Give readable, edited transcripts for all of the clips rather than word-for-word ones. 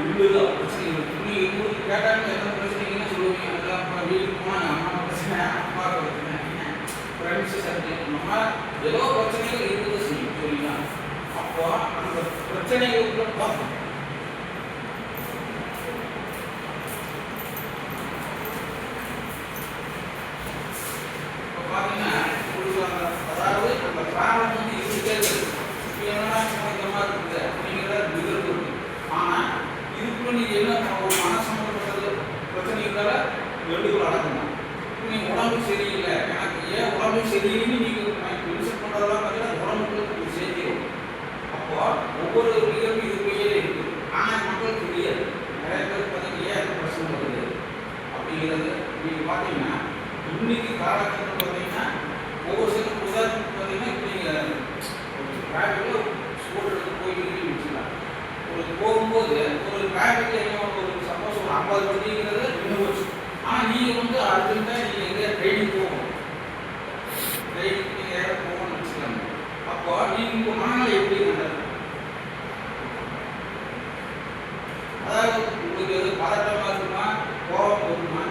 இவ்வளோ பிரச்சனைகள் நீங்கள் உங்களுக்கு கேட்டாலும் எத்தனை பிரச்சனைங்கன்னு சொல்லுவீங்க. அதெல்லாம் அப்புறம் வீட்டுக்கு போனால் அம்மா பிரச்சனை, அப்பா பிரச்சனை, ஃப்ரெண்ட்ஸு சர்க்கிள் நம்ம ஏதோ பிரச்சனைகள் இருக்குது சொல்லிக்கலாம். அப்போ அந்த பிரச்சனைகளுக்குள்ள பார்க்கணும். இப்போ பார்த்தீங்கன்னா உங்களுக்கு அதாவது அந்த ப்ராப்ளம் வந்து இருந்துகிட்டே இருக்குது. இப்போ என்னன்னா இந்த மாதிரி இருக்குது அப்படிங்கிறத விதத்து இருக்குது. ஆனால் இதுக்குள்ள நீங்கள் என்ன ஒரு மன சம்பந்தப்பட்டது பிரச்சனை இருந்தால எழுதுகள் அடக்கணும். இப்போ நீங்கள் உடம்பு சரியில்லை, எனக்கு ஏன் உடம்பு சரியில்லைன்னு நீங்கள் மென்ஷன் பண்ணுறதெல்லாம் பார்த்தீங்கன்னா உடம்புக்கு சேர்த்திடும். அப்போ ஒவ்வொரு வீடும் இதுக்குள்ளேயே இருக்குது. ஆனால் மக்கள் தெரியாது. நிறைய பேர் பார்த்தீங்கன்னா ஏன் அந்த பிரச்சனை வருது அப்படிங்கிறது நீங்கள் பார்த்தீங்கன்னா இன்னைக்கு காலகட்டத்தில் பார்த்தீங்கன்னா ஒவ்வொரு சில உதாரணத்துக்கு பார்த்தீங்கன்னா இப்போ நீங்கள் டிராஃபிக்கில் ஸ்கூட்டருக்கு போய்ட்டு வச்சுக்கலாம். ஒரு போகும்போது ஒரு டிராஃபிக்கில் என்ன ஒரு சப்போஸ் ஒரு 50 வண்டிங்கிறது இன்னும் வச்சு. ஆனால் நீங்கள் வந்து அர்ஜென்ட்டாக நீங்கள் எங்கே ட்ரெயினிங் போகணும், ட்ரெயினுக்கு நீங்கள் ஏற போகணும்னு வச்சுக்கலாங்க. அப்போ நீங்கள் உங்கள் மனநிலை எப்படி நடக்கும்? அதாவது உங்களுக்கு எது பதட்டமாக இருக்குமா, கோபம் இருக்குமா,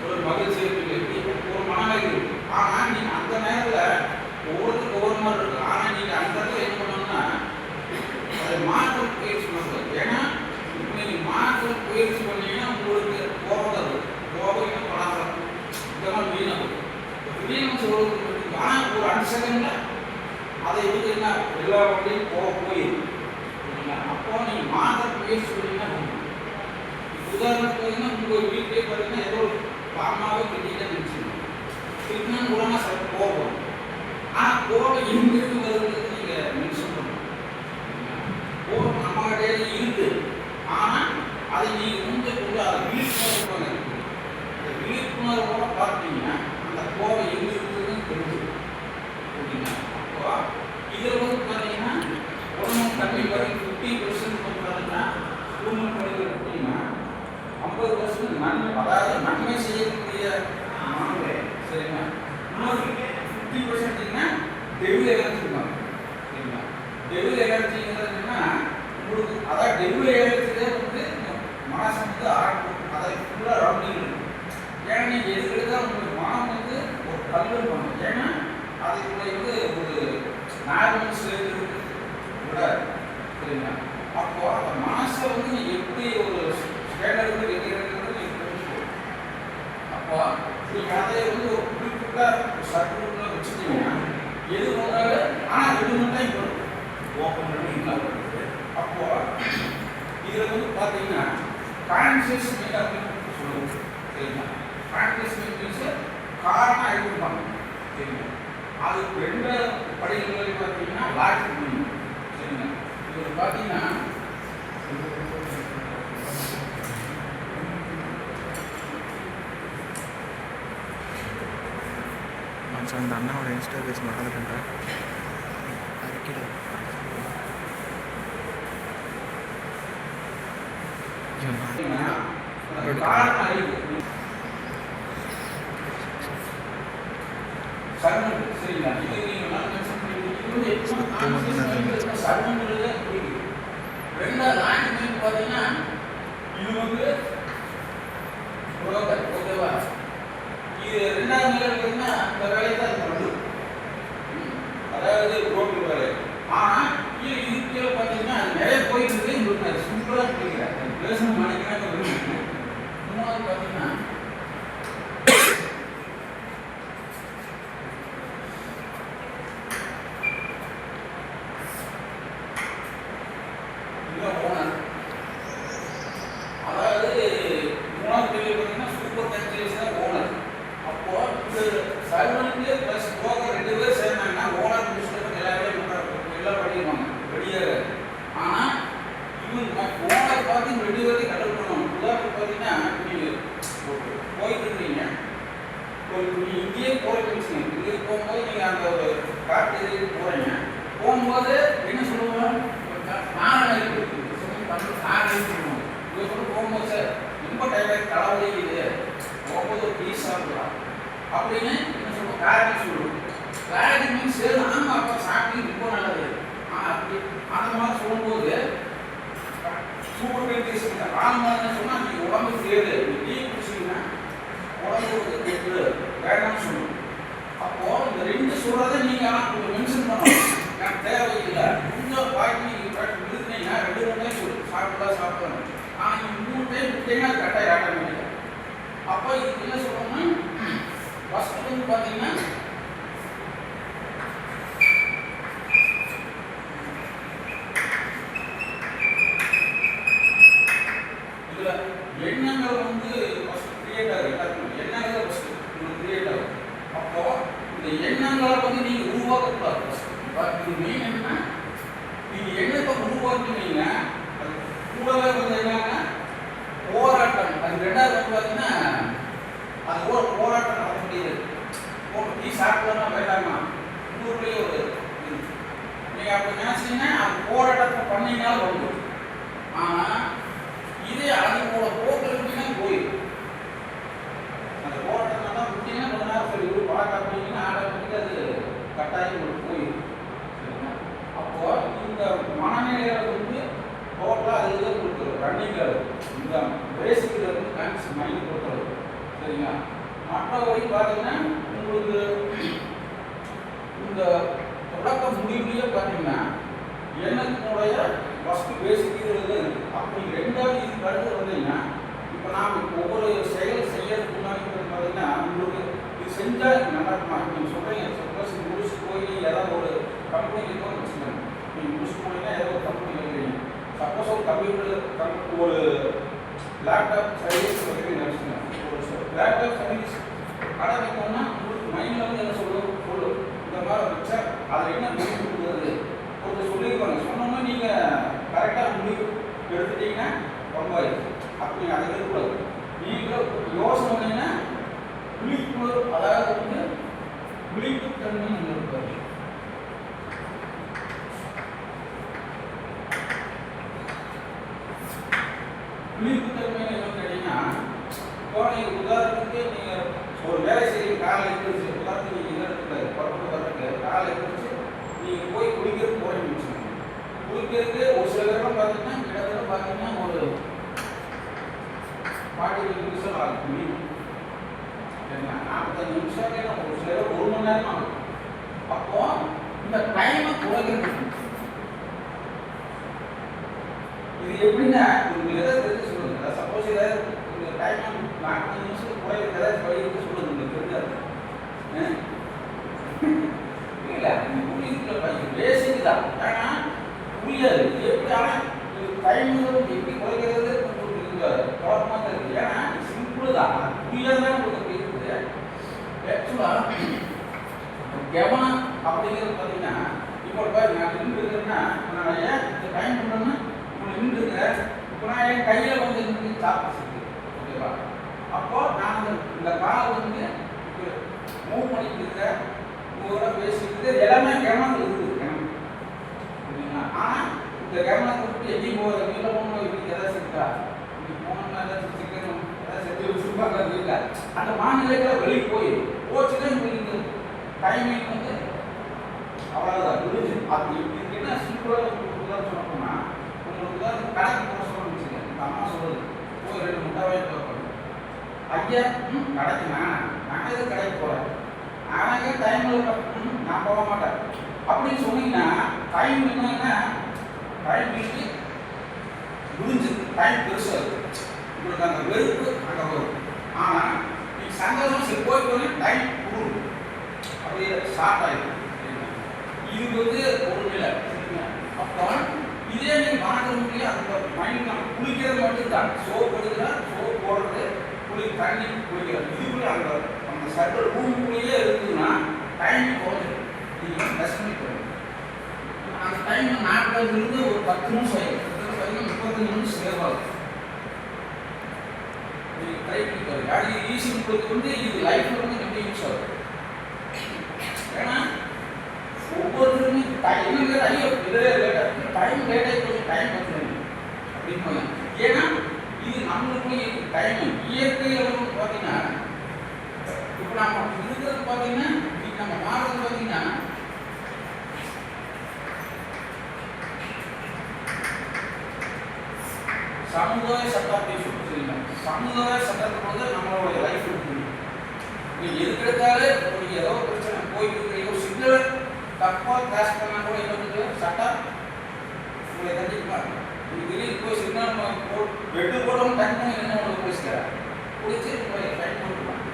ஒரு மகிழ்ச்சி இருக்கு, ஒரு மனநிலை இருக்கு. ஆனால் நீங்கள் அந்த நேரத்தில் ஒவ்வொருத்தருக்கு ஒவ்வொரு மாதிரி இருக்கு. ஆனால் நீங்கள் அந்த இடத்துல என்ன பண்ணணும்னா அதை மாற்ற பயிற்சி பண்ணுறது. ஏன்னா இப்போ நீங்கள் மாற்ற பயிற்சி பண்ணீங்கன்னா உங்களுக்கு கோபம் வரும், கோபம் பணம் இதெல்லாம் வீணாகும். வீணம் சொல்றது ஆனால் ஒரு 2 செகண்டில் அதை வந்து என்ன எல்லா வண்டியும் போயிடும். அப்போ நீங்கள் மாற்ற பயிற்சி பண்ணீங்கன்னா உதாரணத்துக்கு பார்த்தீங்கன்னா உங்கள் வீட்டிலே பார்த்தீங்கன்னா ஏதோ அம்மாவே கிட்டிகிட்டே நினச்சிக்கணும். கிட்டினா உடனே சில கோபம். ஆனால் கோபம் எங்கிருந்து வருதுன்னு நீங்கள் மென்ஷன் பண்ணணும். கோபம் நம்மகிட்டே இருக்குது. ஆனால் அதை நீங்கள் முன்பு கொண்டு அதை விழிப்புணர்வு இருக்குது. அந்த விழிப்புணர்வோட பார்த்தீங்கன்னா அந்த கோபம் எங்கே இருக்குதுன்னு தெரிஞ்சுக்கணும். ஓகேங்களா? அப்போ இதில் வந்து பார்த்தீங்கன்னா உடனே கம்மி வரைக்கும் 50% பார்த்தீங்கன்னா ஸ்கூல் படிக்கிற பார்த்தீங்கன்னா 50% நன்மை, அதாவது நன்மை செய்யக்கூடிய மாணவர்களே சரிங்களா. இன்னொரு 50% டெவில் எனர்ஜி இருப்பாங்க சரிங்களா. டெவில் எனர்ஜிங்கிறது என்னன்னா உங்களுக்கு அதாவது டெவில் எனர்ஜிலே வந்து மனசு வந்து அதை ஃபுல்லாக ரவுண்டிங் இருக்கும். ஏன்னா நீங்கள் எதுக்கெடுத்தால் உங்களுக்கு மனம் வந்து ஒரு கல்லு பண்ணும். ஏன்னா அதுக்குள்ளே வந்து ஒரு நார்மல் ஸ்டேட் இருக்கு கூட சரிங்களா. அப்போ அந்த மனசை வந்து நீ எப்படி ஒரு ஸ்டேண்டர்டு வைக்கிறது நீங்கள் தெரிஞ்சுக்கணும். அப்போ நீங்கள் அதை வந்து ஒரு குறிப்பிட்ட சர்க்கிள்குள்ளே வச்சுட்டீங்கன்னா எது வந்தாலும் ஆனால் 2 மணி டைம் வரும் ஓப்பன் பண்ணி இல்லாமல் இருக்குது. அப்போ இதில் வந்து பார்த்தீங்கன்னா கான்சியஸ் மைண்ட் அப்படின்னு சொல்லுவோம் சரிங்களா. கான்சியஸ் மைண்ட் மீன்ஸ் காரணம் ஆகிடுவாங்க சரிங்களா. அது 2 படிகளில் பார்த்தீங்கன்னா லாஜிக் மைண்ட் சரிங்களா. இதில் பார்த்தீங்கன்னா அந்த அண்ணாவோட இன்ஸ்டா பேஜ் மறந்துட்டேன்டா. பார்த்தீங்கன்னா இது வந்து ஓகேவா. இது 2வது நிலை பார்த்தீங்கன்னா இந்த வேலையை தான் அது பண்ணுது. அதாவது ரோட்டு வேலை. ஆனால் இது கீழே பார்த்தீங்கன்னா அது நிறைய போயிட்டு இருக்கு. சிம்பிளாக பிடிக்கிறேன் பேசணும் நினைக்கிறேன். 3வது பார்த்தீங்கன்னா ஓனர். அதாவது 3வது கேள்வி பார்த்தீங்கன்னா சூப்பர் கன்சியஸ் தான் ஓனர். அப்போ இந்த சர்வனுக்கு ப்ளஸ் புரோக்கர் 2 பேர் சேர்ந்தாங்கன்னா ஓனர் முடிச்சுட்டு எல்லா வேலையும் எல்லாம் பண்ணிடுவாங்க வெளியாக. ஆனால் இவங்க ஓனர் பார்த்து 2 பேரையும் கடல் பண்ணுவாங்க. உதாரணத்துக்கு பார்த்தீங்கன்னா நீங்கள் போயிட்டு இருக்கீங்க, நீங்கள் இங்கேயே போயிட்டு வச்சுங்க. இங்கே போகும்போது நீங்கள் அந்த ஒரு காட்டு போகிறீங்க. போகும்போது என்ன சொல்லுவாங்க, போகும்போது சார் ரொம்ப டைம் தலைவலி இது போகும்போது ஒரு டீ சாப்பிடலாம் அப்படின்னு என்ன சொல்லுவோம், கிளாரிட்டி சொல்லுவோம். கிளாரிட்டி மீன்ஸ் ஆமாம் அப்போ சாப்பிட்டு ரொம்ப நல்லது. அப்படி அந்த மாதிரி சொல்லும்போது சூப்பர் பால் மருந்துன்னு சொன்னால் நீங்கள் உடம்பு சேரு, டீ குடிச்சிங்கன்னா உடம்பு வந்து கெட்டு வேண்டாம்னு சொல்லணும். அப்போது இந்த 2 சொல்கிறத நீங்கள் ஆனால் கொஞ்சம் மென்ஷன் பண்ணணும். எனக்கு தேவையில்லை, இன்னொரு பாய்க்கு நீங்கள் நிறுத்தினீங்கன்னா 2 3 டைம் சொல்லு, சாப்பிடணும். ஆனால் நீங்கள் 3 டைம் விட்டீங்கன்னா அது கரெக்டாக ஆட்டோமேட்டிக்காக. அப்போ இதுக்கு என்ன சொல்லணும்னா, ஃபஸ்ட்டு வந்து பார்த்தீங்கன்னா எண்ணங்கள் வந்து ஃபர்ஸ்ட் கிரியேட் ஆகுது. எல்லாத்துக்கும் எண்ணங்கள் ஃபர்ஸ்ட் உங்களுக்கு கிரியேட் ஆகும். அப்போ இந்த எண்ணங்களை வந்து நீங்க உருவாக்கக்கூடாது. இது மெயின் என்னன்னா, நீங்க எண்ணத்தை உருவாக்குனீங்க, அது கூடவே வந்து என்னன்னா போராட்டம். அது ரெண்டாவது வந்து பார்த்தீங்கன்னா அது ஒரு போராட்டம் நடத்த முடியுது. டீ சாப்பிடலாம் வேண்டாமா ஊருக்குள்ளேயே ஒரு நீங்க அப்படி நினைச்சீங்கன்னா அது போராட்டத்தை பண்ணீங்கனாலும் வந்துடும். ஆனால் இதே அதுவோட போக்கு இருந்தீங்கன்னா போயிடும். அந்த போராட்டத்தை தான் விட்டீங்கன்னா கொஞ்ச நேரம் சரி ஒரு பழக்கம் அப்படிங்கன்னா ஆட்டோமேட்டிக்காக அது கட்டாயம் உங்களுக்கு போயிடும். சரிங்களா? அப்போ இந்த மனநிலையில வந்து டோட்டலாக அது இதை கொடுக்குறது ரன்னிங் இந்த பேசிக்கில் இருந்து மேக்ஸ் மைண்ட் கொடுக்குறது. சரிங்களா? மற்றபடி பார்த்தீங்கன்னா உங்களுக்கு இந்த தொடக்க முடிவுலேயே பார்த்தீங்கன்னா எண்ணத்தினுடைய ஃபஸ்ட்டு பேசிக் இருக்குது. அப்படி ரெண்டாவது இது கருத்து வந்தீங்கன்னா, இப்போ நாம் ஒவ்வொரு செயல் செய்யறதுக்கு முன்னாடி பார்த்தீங்கன்னா உங்களுக்கு இது செஞ்சால் நல்லா இருக்குமா நீங்கள் சொல்கிறீங்க. சப்போஸ் முடிச்சு போய் ஏதாவது ஒரு கம்பெனி இருக்கோன்னு வச்சுக்கோங்க. நீங்கள் முடிச்சு போனீங்கன்னா ஏதோ ஒரு கம்பெனி வைக்கிறீங்க. சப்போஸ் ஒரு கம்ப்யூட்டர் ஒரு லேப்டாப் சர்வீஸ் வைக்கிறீங்க வச்சுக்கோங்க. ஒரு லேப்டாப் சர்வீஸ் கடை வைக்கணும்னா உங்களுக்கு மைண்டில் வந்து என்ன சொல்லு இந்த மாதிரி வச்சா அதில் என்ன முடிவு கொடுக்குறது கொஞ்சம் சொல்லியிருப்பாங்க. சொன்னோம்னா நீங்கள் கரெக்டாக முடிவு எடுத்துட்டீங்கன்னா ரொம்ப அப்படி அதை இருக்கக்கூடாது. நீங்கள் யோசனை பண்ணீங்கன்னா விழிப்பு, அதாவது வந்து விழிப்பு தன்மை நீங்கள் இருப்பாரு. விழிப்பு தன்மை என்ன கேட்டீங்கன்னா, இப்போ நீங்கள் உதாரணத்துக்கு நீங்கள் ஒரு வேலை செய்ய காலை எடுத்துச்சு, உதாரணத்துக்கு நீங்கள் என்ன எடுத்துக்காது புறப்பட்டு வரக்கு காலை எடுத்துச்சு நீங்கள் போய் குளிக்கிறதுக்கு போகிறீங்கன்னு வச்சுக்கோங்க. குளிக்கிறதுக்கு ஒரு சில பேரும் பார்த்தீங்கன்னா கிட்டத்தட்ட பார்த்தீங்கன்னா ஒரு 45 நிமிஷம் ஆகும். மினிமம் 45 நிமிஷம் ஒரு சில பேர் 1 மணி நேரம் ஆகும். அப்போ இந்த டைமை குறைக்கிறது இது எப்படின்னா உங்களுக்கு எதாவது தெரிஞ்சு சொல்லுங்க. சப்போஸ் ஏதாவது இந்த டைம் 45 நிமிஷத்துக்கு குறைக்கிறது ஏதாவது படிக்க சொல்லுங்க. உங்களுக்கு தெரியாது இல்லை புரியுதுல பையன் பேசிக் தான். ஏன்னா புரியாது எப்படி ஆனால் டைம் எப்படி குறைக்கிறது குழப்பமாக இருக்குது. ஏன்னா சிம்பிள் தான், புரியாதான் உங்களுக்கு இருக்குது. ஆக்சுவலாக கவனம் அப்படிங்கிறது பார்த்தீங்கன்னா இப்போ நான் நின்று இருக்கிறேன்னா நான் ஏன் இந்த டைம் பண்ணுறேன்னா இப்போ நின்று இருக்கிறேன். இப்போ நான் என் கையில் வந்து நின்று சாப்பிட்டு ஓகேவா. அப்போ நான் இந்த காலை வந்து மூவ் பண்ணிட்டு இருக்கிறேன், உங்களோட பேசிட்டு எல்லாமே கவனம் இருக்குது. ஆனால் இந்த கவனத்தை விட்டு எங்கேயும் போகிற வீட்டில் போகணும், இப்படி எதாவது செஞ்சா இப்படி போகணும்னா ஏதாச்சும் சிக்கணும் ஏதாவது செஞ்சு வச்சுருப்பாங்க வீட்டில். அந்த மாநிலங்களை வெளியே போச்சுன்னா உங்களுக்கு டைமிங் வந்து அவ்வளோதான் முடிஞ்சு. அது இதுக்கு என்ன சிம்பிளாக உதாரணம் சொன்னோம்னா, உங்களுக்கு உதாரணம் கணக்கு போட சொல்லணும்னு வச்சுக்கேன். இந்த அம்மா சொல்லுது போய் 2 முட்டாவே தேவைப்படும். ஐயா கடைக்கு நான் எதுவும் கடைக்கு போகிறேன், ஆனால் டைமில் நான் போக மாட்டேன் அப்படின்னு சொன்னீங்கன்னா டைம் என்னன்னா டைம் இருக்கு முடிஞ்சு டைம் பெருசாக இருக்குது. உங்களுக்கு அந்த வெறுப்பு அங்கே வரும். ஆனால் நீங்கள் சந்தோஷம் சரி போய் டைம் கொடுக்கும் அப்படியே ஷார்ட் ஆகிடும். இது வந்து ஒரு நிலை. அப்போ இதே நீங்கள் மாற்ற முடியும். அந்த மைண்ட் நம்ம குளிக்கிறது மட்டும்தான். சோப் எடுக்கிறா, சோப் போடுறது, தண்ணி குளிக்கிறது, இதுக்குள்ளே அந்த சர்க்கிள் ரூமுக்குள்ளேயே இருக்குதுன்னா டைம் குறைஞ்சிடும். நீங்கள் டெஸ்ட் பண்ணி போயிடும். அந்த டைம் 40 ஒரு 10 நிமிஷம் ஆகிடும். 35 நிமிஷம் சேவ் ஆகும். நீங்கள் ட்ரை பண்ணி பாருங்க. அது ஈஸி. உங்களுக்கு வந்து இது லைஃப்பில் வந்து ரொம்ப யூஸ் ஆகும். ஏன்னா ஒவ்வொருத்தருமே டைம் ஐயோ இதே லேட்டாக டைம் லேட்டாக கொஞ்சம் டைம் பார்த்துருங்க அப்படின்னு. ஏன்னா இது நம்மளுக்குள்ளே டைம் இயற்கையில் வந்து பார்த்தீங்கன்னா இப்போ நம்ம இருக்கிறது பார்த்தீங்கன்னா இன்னைக்கு நம்ம மாறுறது பார்த்தீங்கன்னா சமுதாய சட்டம் அப்படின்னு சொல்லி சரிங்களா. சமுதாய சட்டத்துக்கு வந்து நம்மளுடைய லைஃப் இருக்கு. நீங்க எதுக்கு எடுத்தாலே நீங்க ஏதோ பிரச்சனை போயிட்டு இருக்கிறீங்க, ஒரு சிக்னல் தப்பா கிராஸ் பண்ணா கூட என்ன பண்ணுது சட்டம் உங்களை தண்டிப்பாங்க. நீங்க திடீர்னு போய் சிக்னல் ரெட்டு போடவும் டக் பண்ணி என்ன உங்களுக்கு போலீஸ்கார பிடிச்சி உங்களை ஃபைன் போட்டுருவாங்க.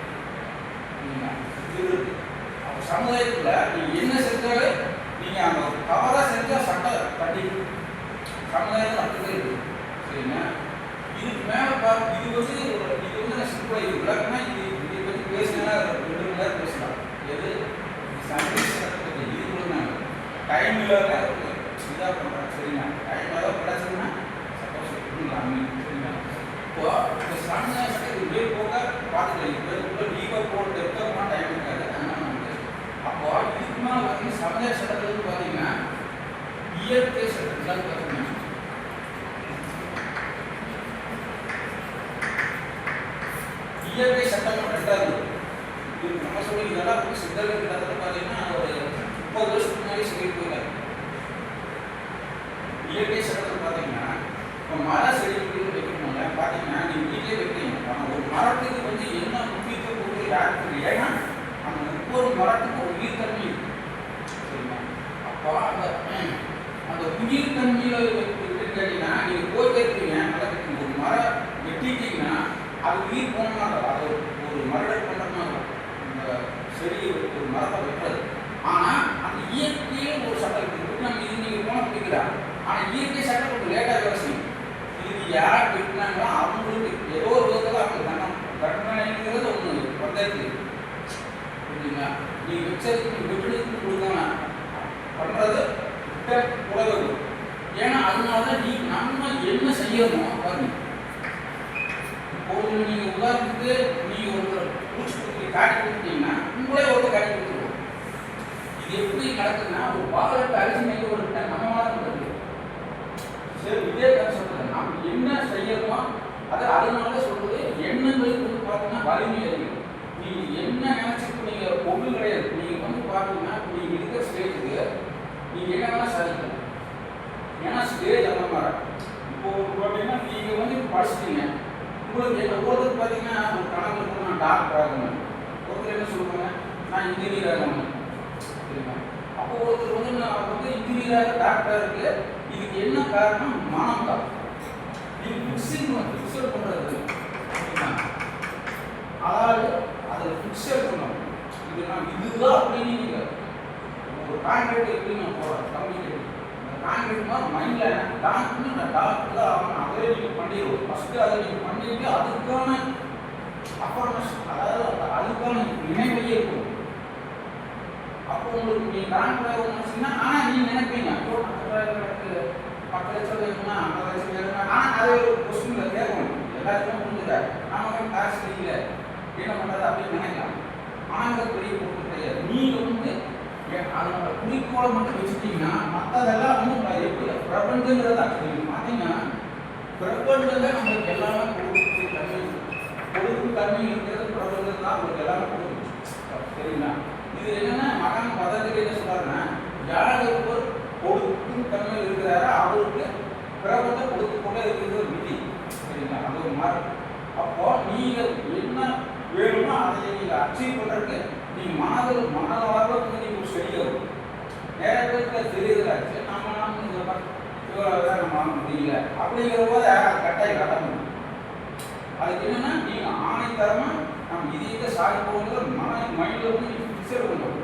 இது இருக்கு. அப்போ சமுதாயத்தில் நீங்க என்ன செஞ்சாலும் நீங்க அந்த தவறா செஞ்சா சட்டம் தண்டிக்கும். சமுதாயத்தில் அப்படிதான் இருக்கு சரிங்க. இதுக்கு மேல இது வந்து சிம்பிளா இது விளக்கமா இதை பற்றி பேசினா 2 மணி நேரம் பேசலாம். எது இதுக்குள்ள டைம் இல்லாத இதாக பண்ணுறாங்க சரிங்களா. டைம் ஏதாவது கிடச்சதுன்னா சப்போஸ் சரிங்களா. இப்போ இந்த சமுதாயத்தை இப்படியே போக பார்த்துக்கலாம். இப்போ டீப்பாக போட டெப்த்தாக டைம் இருக்காது. அதனால அப்போ இதுக்கு மேலே பார்த்தீங்கன்னா சமுதாய சட்டத்தில் வந்து பார்த்தீங்கன்னா இயற்கை சட்டத்தில் பார்த்தீங்கன்னா இயற்கை சட்டம் 2வது நம்ம சொல்லி இதெல்லாம் வந்து சித்தர்கள் கிட்டத்தட்ட பார்த்தீங்கன்னா ஒரு 30 வருஷத்துக்கு முன்னாடி சொல்லிட்டு போயிருக்காங்க. இயற்கை சட்டத்தில் பார்த்தீங்கன்னா இப்போ மர செடிகள் வைக்கணும்ல பார்த்தீங்கன்னா நீங்கள் வீட்டிலே வைக்கிறீங்க. ஆனால் ஒரு மரத்துக்கு வந்து என்ன முக்கியத்துவம் கொடுக்குறது யாருக்கு? ஏன்னா அந்த ஒவ்வொரு மரத்துக்கும் ஒரு உயிர்த்தன்மை இருக்கு சரிங்களா. அப்போ அந்த உயிர்த்தன்மையில் கேட்டீங்கன்னா நீங்கள் போய் கேட்குறீங்க நல்லா ஒரு மரம் வெட்டிட்டீங்கன்னா அது உயிர் போன மாதிரி அது ஒரு மரடல் பண்ணுற மாதிரி இந்த செடி ஒரு மரத்தை வெட்டுறது. ஆனால் அந்த இயற்கையில் ஒரு சட்டம் இருக்குது. நம்ம இது நீங்கள் போன பிடிக்கிறா. ஆனால் இயற்கை சட்டம் கொஞ்சம் லேட்டாக வேலை செய்யும். இதுக்கு யார் வெட்டினாங்களோ அவங்களுக்கு ஏதோ ஒரு விதத்தில் அவங்க தண்டனைங்கிறது ஒன்று வந்தது புரியுதுங்களா. நீங்கள் வச்சதுக்கு வெட்டுறதுக்கு கொடுத்தாங்க பண்ணுறது உலகம். ஏன்னா அதனால தான் நம்ம என்ன செய்யணும் பாருங்க. ஒரு நீங்கள் உதாரணத்துக்கு நீங்கள் ஒருத்தர் பூச்சி கொடுத்து காட்டி கொடுத்தீங்கன்னா உங்களே ஒருத்தர் காட்டி கொடுத்துருவோம். இது எப்படி நடக்குதுன்னா ஒரு பாலத்தை அரிசி நெய்ய ஒரு நம்ம மாதிரி சரி இதே கதை சொல்றது நாம் என்ன செய்யணுமோ அதை அதனால சொல்றது எண்ணங்களுக்கு வந்து பார்த்தீங்கன்னா வலிமை அதிகம். நீங்கள் என்ன நினைச்சிட்டு நீங்கள் பொருள் கிடையாது. நீங்கள் வந்து பார்த்தீங்கன்னா நீங்கள் இருக்கிற ஸ்டேஜுக்கு நீங்கள் என்ன வேணால் சாதிக்கலாம். ஏன்னா ஸ்டேஜ் அந்த மாதிரி இப்போ பார்த்தீங்கன்னா நீங்கள் வந்து படிச்சிட்டீங்க. உங்களுக்கு என்ன ஒருத்தருக்கு பார்த்தீங்கன்னா ஒரு கணக்கு இருக்கும் நான் டாக்டர் ஆகணும். ஒருத்தர் என்ன சொல்லுவாங்க நான் இன்ஜினியர் ஆகணும் சரிங்களா. அப்போ ஒருத்தர் வந்து நான் வந்து இன்ஜினியராக டாக்டராக இருக்கு. இதுக்கு என்ன காரணம்? மனம் தான். நீங்கள் ஃபிக்ஸட் பண்ணுறது அதாவது அதில் ஃபிக்ஸட் பண்ணணும். இது நான் இதுதான் அப்படின்னு நீங்கள் ஒரு கான்ட்ராக்ட் எப்படி நான் போகிறேன் கம்யூனிகேட் கான்ட்ராக்ட் மாதிரி மைண்டில் டாக்டர் நான் டாக்டர் தான் ஆகணும். அதே நீங்கள் பண்ணிடுவோம். ஃபஸ்ட்டு அதை நீங்கள் பண்ணிட்டு அதுக்கான அஃபர்மேஷன் அதாவது அதுக்கான நினைவையே இருக்கும். அப்போ உங்களுக்கு நீங்கள் டாக்டர் ஆகணும்னா ஆனால் நீங்கள் நினைப்பீங்க ஐயோ எனக்கு 10 லட்சம் வேணும்னா 50 லட்சம் வேணும்னா ஆனால் அதை ஒரு கொஸ்டினில் கேட்கணும். எல்லாருக்குமே புரிஞ்சுதா நமக்கு காசு இல்லை என்ன பண்ணுறது அப்படின்னு நினைக்கலாம். ஆனால் பெரிய பொருள் கிடையாது. நீங்கள் வந்து அதனோட குறிக்கோளை மட்டும் வச்சுட்டீங்கன்னா மற்றதெல்லாம் வந்து எப்படி பிரபஞ்சங்கிறது தான் பார்த்தீங்கன்னா பிரபஞ்சத்தில் நம்மளுக்கு எல்லாமே கொடுக்கும் தன்மை இருக்கிறது பிரபஞ்சம் தான் உங்களுக்கு எல்லாமே கொடுக்கும் சரிங்களா. இது என்னன்னா மகன் பதத்தில் என்ன சொல்றாருன்னா யாருக்கு கொடுக்கும் தன்மை இருக்கிறாரோ அவருக்கு பிரபஞ்சம் கொடுத்து கொண்டே இருக்கிறது விதி சரிங்களா. அது ஒரு மாதிரி. அப்போ நீங்கள் என்ன வேணுமோ அதை நீங்கள் அச்சீவ் பண்ணுறதுக்கு நீங்கள் மனதளவில் வந்து நீங்கள் செய்யணும். நிறைய பேருக்கு தெரியுதுலாச்சு நம்ம இவ்வளோ நம்ம முடியல அப்படிங்கிற போது கட்டாயம் கட்டணும். அதுக்கு என்னன்னா நீங்கள் ஆணைத்தரமாக நம்ம இதையே சாதிப்போங்கிற மைண்டில் வந்து நீங்கள் ஃபிக்ஸட் பண்ணணும்.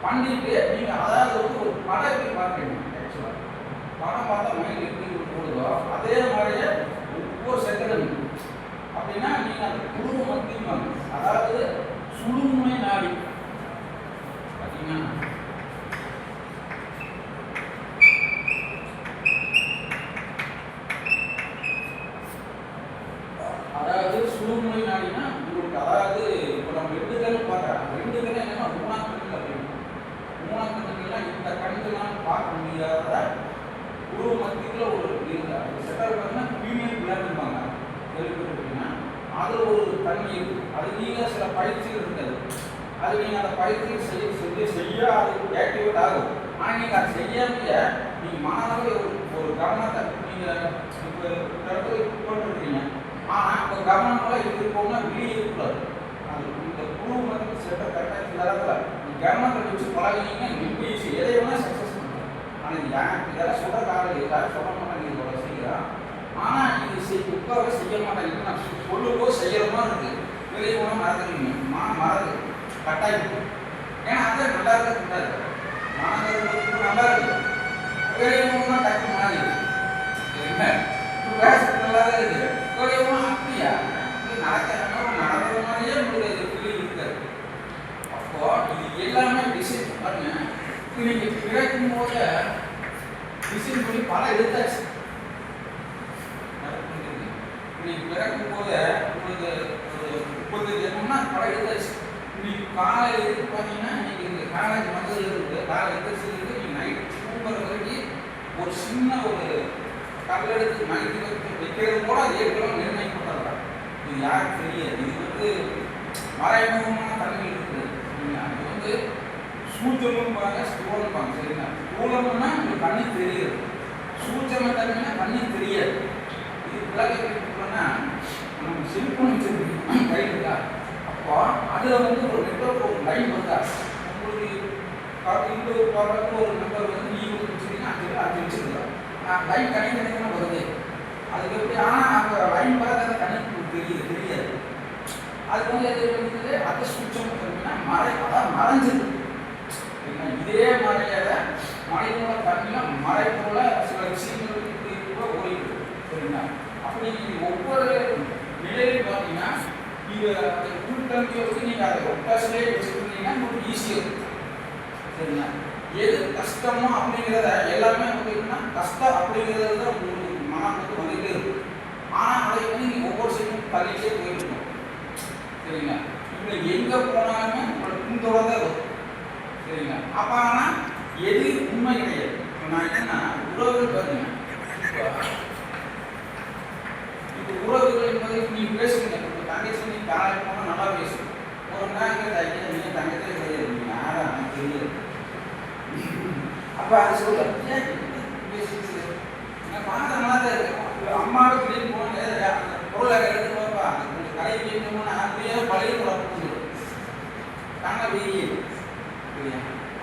பண்ணிட்டு நீங்கள் அதாவது வந்து ஒரு படம் எப்படி பார்க்குறீங்க ஆக்சுவலாக படம் பார்த்தா மைண்ட் எப்படி போடுதோ அதே மாதிரியே ஒவ்வொரு செகண்டும் அப்படின்னா நீங்கள் அந்த குழு மத்தியம் அதாவது சுழுமுனை நாடி பார்த்தீங்கன்னா அதாவது சுழுமுனை நாடினா உங்களுக்கு அதாவது இப்போ நம்ம 2 கண்ணு பார்க்குறோம். 2 கண்ணு என்னன்னா 3ஆம் கண்ணில் அப்படின்னு 3ஆம் கண்ணுலாம் இந்த கண்ணுலாம் பார்க்க முடியாத குழு மத்தியில் ஒரு செட்டர் பார்த்தீங்கன்னா பீனியல் பிளான்பாங்க கேள்விப்பட்டிருக்கீங்கன்னா அது ஒரு தன்மை இருக்குது. அது நீங்கள் சில பயிற்சிகள் இருக்காது. அது நீங்கள் அந்த பயிற்சிகள் செய்ய அது ஆக்டிவேட் ஆகும். ஆனால் நீங்கள் அதை செய்யாமைய நீங்கள் மனதளவில் ஒரு கவனத்தை நீங்கள் இப்போ இடத்துல ஆனால் இப்போ கவர்மெண்ட்லாம் இது இருக்கோம்னா வெளியே இருக்கக்கூடாது. அது இந்த குழு வந்து செட்டை கரெக்டாக நடக்கல. கவர்மெண்ட் வச்சு பழகினீங்கன்னா ரொம்ப ஈஸி, எதை வேணால் சக்ஸஸ் பண்ணுறோம். ஆனால் எனக்கு இதெல்லாம் சொல்கிற காரணம் எல்லாரும் சொல்ல மாட்டாங்க, இதோட செய்யலாம். ஆனால் இது உட்கார செய்ய மாட்டாங்க. நான் சொல்லும்போது செய்கிற மாதிரி இருக்குது. வெளியே போனால் மறந்துடுவீங்க, மறந்து கட்டாயம். ஏன்னா அதான் நல்லா இருக்கக்கூடாது. மனதில் நல்லா இருக்குது, வெளியே போனால் டக்கு மாறி சரிங்களா. பேசுறது நல்லா தான் இருக்குது, வெளியே போனால் அப்படியா நடக்கிற மாதிரியே உங்களுக்கு ஃபீலிங் இருக்காது. அப்போ இது எல்லாமே டிசைன் பாருங்க. இன்னைக்கு பிறக்கும் போது டிசைன் பண்ணி பல எடுத்தாச்சு. இன்னைக்கு பிறக்கும் போது உங்களுக்கு ஒரு 30 ஜனம்னா படம் எடுத்தாச்சு. இன்னைக்கு காலையில் இருக்கு பார்த்தீங்கன்னா, இன்னைக்கு இந்த காலேஜ் வந்ததுல இருக்கு, காலை எடுத்துருக்கு, நீங்கள் நைட் தூங்குற வரைக்கும் ஒரு சின்ன ஒரு கல் எடுத்து நைட்டு வைக்கிறது கூட அது ஏற்கனவே நிர்ணயிக்கப்பட்டதான். இது யாருக்கு தெரியாது. இது வந்து மறைமுகமான தன்மை இருக்குது. அது வந்து சூச்சமும் பாருங்க, ஸ்தூலம் பாருங்க. சரிங்களா, ஸ்தூலம்னா உங்களுக்கு கண்ணுக்கு தெரியாது, சூச்சம தன்மைனா கண்ணுக்கு தெரியாது. இது விளக்கணும்னா நம்ம செல்போன் வச்சிருக்கோம் கையில் இருக்கா, அப்போ அதில் வந்து ஒரு நெட்வொர்க் ஒரு லைன் வந்தா உங்களுக்கு இந்த ஒரு ப்ராடக்ட் ஒரு நம்பர் வந்து நீங்கள் வச்சுருக்கீங்கன்னா அது வச்சுருக்கலாம். லைன் தனித்தனியாக வருது. அதுக்கு எப்படி ஆனால் அந்த லைன் பார்த்து அந்த கண்ணுக்கு தெரியாது. அதுக்கு வந்து எது இருக்குது, அதை சூட்சம் தன்மைனா அதான் மறைஞ்சிருக்கு. இதே மறையாத மறைவோட தன்மையில மறை போல சில விஷயங்களுக்கு கூட ஓடிட்டு சரிங்களா. அப்படி ஒவ்வொரு நிலையிலும் பார்த்தீங்கன்னா இது அந்த கூட்டமைப்பை வந்து நீங்கள் அதை ஒட்டாசிலே வச்சுருந்தீங்கன்னா உங்களுக்கு ஈஸியாக இருக்கும் சரிங்களா. எது கஷ்டமோ அப்படிங்கிறத எல்லாமே பார்த்தீங்கன்னா கஷ்டம் அப்படிங்கிறது தான் உங்களுக்கு மனம் வந்து வந்துகிட்டே இருக்கும். ஆனால் அதை வந்து நீங்கள் ஒவ்வொரு சைடும் தள்ளிட்டே போயிருக்கணும் சரிங்களா. இப்போ எங்கே போனாலுமே உங்களோட பின்தொடர்ந்து வரும் சரிங்களா. அப்போ ஆனால் எது உண்மை கிடையாது. நான் என்னன்னா உறவுகள் பார்த்தீங்கன்னா இப்போ உறவுகள் என்பதை நீங்கள் பேசுவீங்க. இப்போ தங்கச்சி நீங்கள் காலையில் போனால் நல்லா பேசும். ஒரு நாள் தைக்க நீங்கள் தங்கச்சே கிடையாது, நீங்கள் யாரும் எனக்கு தெரியாது. அப்போ அது சொல்ல பேசிட்டு நான் பார்த்த நல்லா தான் இருக்கு. அம்மாவை திடீர்னு போன அந்த பொருளை எடுத்து போப்பா கொஞ்சம் கடையை கேட்கணும்னா அப்படியே பழைய பொருள் தாங்க வெய்ய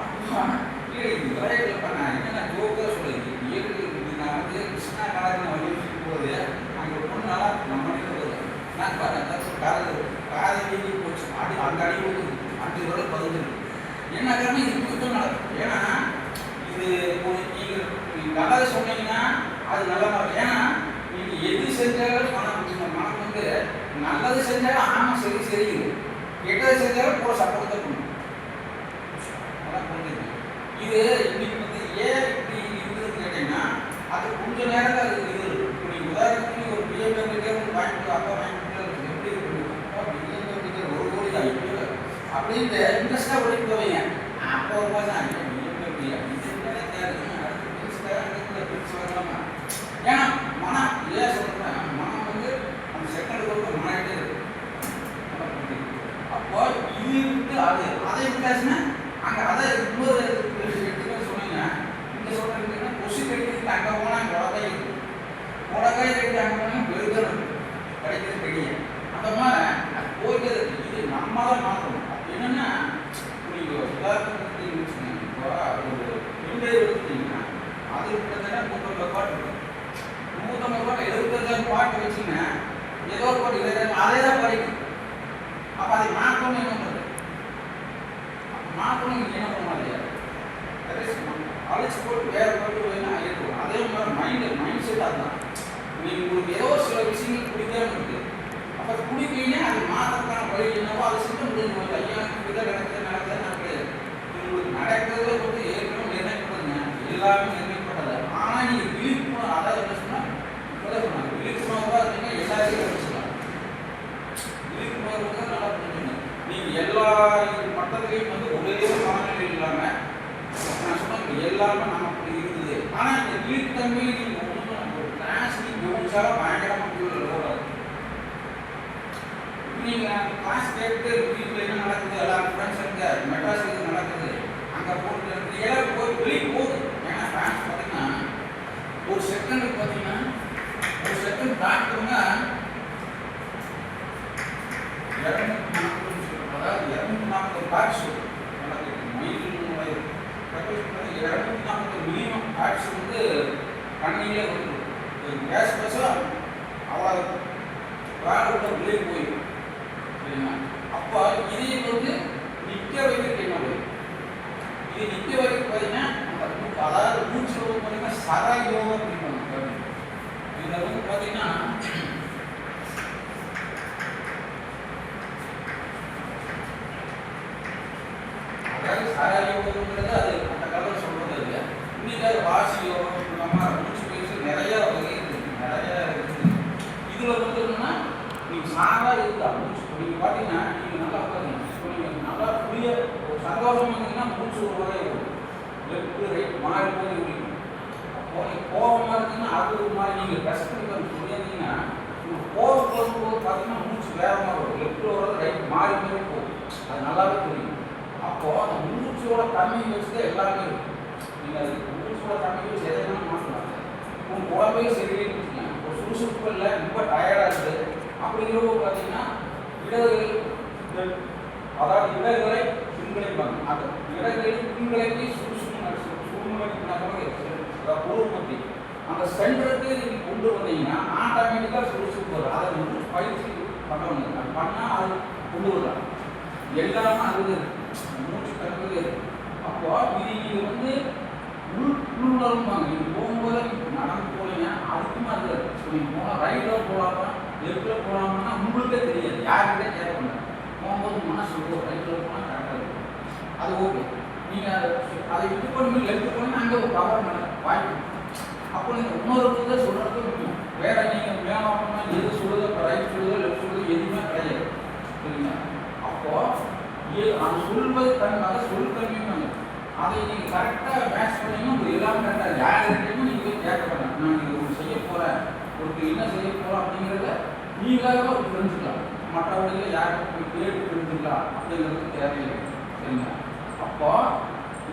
அப்பா இல்லை இது விளையாட்டுல பண்ண என்ன ஜோக்காக சொல்லுது. நான் வந்து கிருஷ்ணா காலேஜ் வலியுறுத்தி போது அங்கே ஒரு பொண்ணு நல்லா நம்ம வருது. நான் காதை வீங்கி போச்சு, அடி அந்த அடி போகுது, அடி வரை பதிஞ்சிருக்கு. என்ன காரணம், இது புத்தம் நடக்கும். ஏன்னா இது நீங்கள் நல்லதை சொன்னீங்கன்னா அது நல்லா இருக்கும். ஏன்னா நீங்கள் எது செஞ்சாலும் மனம் வந்து நல்லது செஞ்சாலும் ஆமாம் சரி சரியும், கெட்டது செஞ்சாலும் கூட சப்போர்ட் தான் பண்ணும். அதான் புரிஞ்சுது. இது இன்னைக்கு வந்து ஏன் இப்படி இருக்குதுன்னு கேட்டீங்கன்னா அது கொஞ்ச நேரம் அது இது இருக்கும். இப்போ நீங்கள் உதாரணத்துக்கு ஒரு பிஎம்டபிள்யூ ஒன்று வாங்கிட்டு அப்பா வாங்கிட்டு எப்படி இருக்கும், பிஎம்டபிள்யூ 1 கோடி தான் இப்போ அப்படின்ட்டு இன்ட்ரெஸ்டாக ஓடிட்டு போவீங்க. அப்போ ஒரு மாதம் பிஎம்டபிள்யூ வரலாமா. ஏன்னா மனம் ஏன் சொல்கிறேன், மனம் வந்து அந்த செகண்ட் கொடுக்க மாறிட்டே இருக்கு. அப்போ இது விட்டு அதை விட்டாச்சுன்னா அங்கே அதை இன்னொரு எடுத்துக்க சொன்னீங்க. இங்கே சொல்கிறீங்கன்னா கொசு கடிக்கிறதுக்கு அங்கே போனால் அங்கே உடக்காய் இருக்குது, உடக்காய் கடிக்க அங்கே போனால் பெருதல் கிடைக்கிறது பெரிய. அந்த மாதிரி அது போய்க்கிறது. இது நம்ம தான் மாற்றணும். என்னென்னா நீங்கள் உதாரணத்துக்கு வச்சுக்கோங்க. இப்போ ஒரு பெண்கள் எடுத்துட்டீங்கன்னா அது கிட்டத்தட்ட 150 பாட்டு இருக்கும். 150 பாட்டு 75,000 பாட்டு வச்சுங்கன்னா ஏதோ ஒரு பாட்டு 20,000 அதே தான் படிக்கும். அப்போ அதை மாற்றணும் என்ன பண்ணுறது, மாற்றணும் நீங்கள் என்ன பண்ண மாதிரியா அழைச்சி போட்டு வேறு பாட்டு வேணால் இருக்கும். அதே மாதிரி மைண்ட் செட் அதுதான். நீங்கள் உங்களுக்கு ஏதோ சில விஷயங்கள் பிடிக்காம இருக்குது. அப்போ பிடிக்கீங்கன்னா அது மாற்றத்துக்கான வழி என்னவோ அதை செஞ்சு முடிஞ்சு போது ஐயா இப்படிதான் நடக்குது நான் கிடையாது. உங்களுக்கு நடக்கிறத வந்து ஏற்கனவே நிர்ணயப்படுதுங்க, எல்லாமே நிர்ணயப்பட்டது. ஆனால் நீங்கள் விழிப்புணர்வு அதாவது என்ன சொன்னால் இப்போதான் சொன்னாங்க விழிப்புணர்வாக இருந்தீங்கன்னா எல்லாத்தையும் வச்சுக்கலாம். விழிப்புணர்வு தான் நல்லா புரிஞ்சுங்க. நீங்கள் எல்லா மட்டத்திலையும் வந்து ஒரே மனநிலை இல்லாமல் நான் சொன்ன எல்லாமே நமக்கு இருக்குது. ஆனால் இந்த விழித்தன்மை நீங்கள் ஒன்று ஒரு கிளாஸ் நீங்கள் கவனிச்சாலும் பயங்கரமாக போடாது. நீங்கள் கிளாஸ் கேட்டு வீட்டில் என்ன நடக்குது, எல்லாரும் ஃப்ரெண்ட்ஸ் இருக்க மெட்ராஸ் இது நடக்குது அங்கே போட்டு எல்லாரும் போய் வெளியே போகுது. ஏன்னா ஃப்ரான்ஸ் பார்த்தீங்கன்னா ஒரு செகண்டுக்கு பார்த்தீங்கன்னா ஒரு செகண்ட் டாக்டருங்க பார்த்தீங்கன்னா அதாவது சாராய யோகங்கிறது அது அந்த காலத்தில் சொல்றது இல்லை. இன்னைக்கு அது வாசியோ நம்ம மூச்சு பயிற்சி நிறைய வகை இருக்குது, நிறைய இருக்குது. இதில் வந்து என்னன்னா நீங்கள் சாரா இருக்கா மூச்சு நீங்கள் பார்த்தீங்கன்னா நீங்கள் நல்லா உட்காருங்க. இப்போ நீங்கள் நல்லா புரிய ஒரு சந்தோஷம் இருந்தீங்கன்னா மூச்சு ஒரு வகை வரும், லெஃப்ட் ரைட் மாறி போய் முடியும். அப்போ நீங்கள் கோபமாக இருந்தீங்கன்னா அது ஒரு மாதிரி நீங்கள் டெஸ்ட் பண்ணி சொல்லியிருந்தீங்கன்னா நீங்கள் கோபம் போகும்போது பார்த்தீங்கன்னா மூச்சு வேகமாக வரும், லெஃப்ட் வர்றது ரைட் மாறி போய் போகும். அது நல்லாவே தெரியும். அப்போ அந்த மூச்சோட தன்மையை வச்சு எல்லாமே இருக்கும். நீங்கள் அது மூச்சோட தன்மையை வச்சு எதைனா மாற்றலாம். உங்கள் உடம்பே சரியில்லைன்னு வச்சுக்கோங்க, ஒரு சுறுசுறுப்பு இல்லை, ரொம்ப டயர்டாக இருக்குது அப்படிங்கிறப்போ பார்த்தீங்கன்னா இடர்கள், அதாவது இடர்களை பின்களைப்பாங்க. அந்த இடர்களை பின்களைக்கு சூழ்நிலைக்குனா பொருட்பத்தி அந்த சென்டருக்கு நீங்கள் கொண்டு வந்தீங்கன்னா ஆட்டோமேட்டிக்காக சுறுசுறுப்பு வரும். அதை வந்து பயிற்சி பண்ணணும். அது பண்ணால் அது கொண்டு வரலாம். எல்லாமே அது மூச்சு கருது. அப்போ இது நீங்கள் வந்து உள்ளுணர்வாங்க. நீங்கள் போகும்போது நடந்து போனீங்க அதுக்குமே அது நீங்கள் போனால் ரைட்டில் போகலாமா லெஃப்டில் போகலாமான்னா உங்களுக்கே தெரியாது, யாருக்கிட்டே கேட்க மாட்டாங்க. போகும்போது மனசு ரைட்டில் போனால் கரெக்டாக இருக்கும், அது ஓகே. நீங்கள் அதை விட்டு பண்ணி லெஃப்ட் போனீங்கன்னா அங்கே ஒரு பவர் வாய்ப்பு. அப்போ நீங்கள் இன்னொரு சொல்கிறது முடியும். வேற நீங்கள் மேலோட்டமா எது சொல்லுதோ ரைட் சொல்லுதோ லெஃப்ட் சொல்லுதோ எதுவுமே கிடையாது, சரிங்களா? அப்போ அது சொல்வது தன்மை சொல் தன்மையும் அதை நீங்கள் கரெக்டாக மேட்ச் பண்ணீங்கன்னா உங்களுக்கு எல்லாமே கரெக்டாக யாருக்கிட்டையும் நீங்கள் போய் கேட்க மாட்டாங்க. நான் நீங்கள் ஒரு செய்ய போகிறேன், ஒருக்கு என்ன செய்ய போகிறோம் அப்படிங்கிறத நீங்களாக ஒரு தெரிஞ்சுக்கலாம். மற்றவர்கள் யாருக்கு போய் கேட்டு தெரிஞ்சுக்கலாம் அப்படிங்கிறது தேவையில்லை, சரிங்களா? அப்போ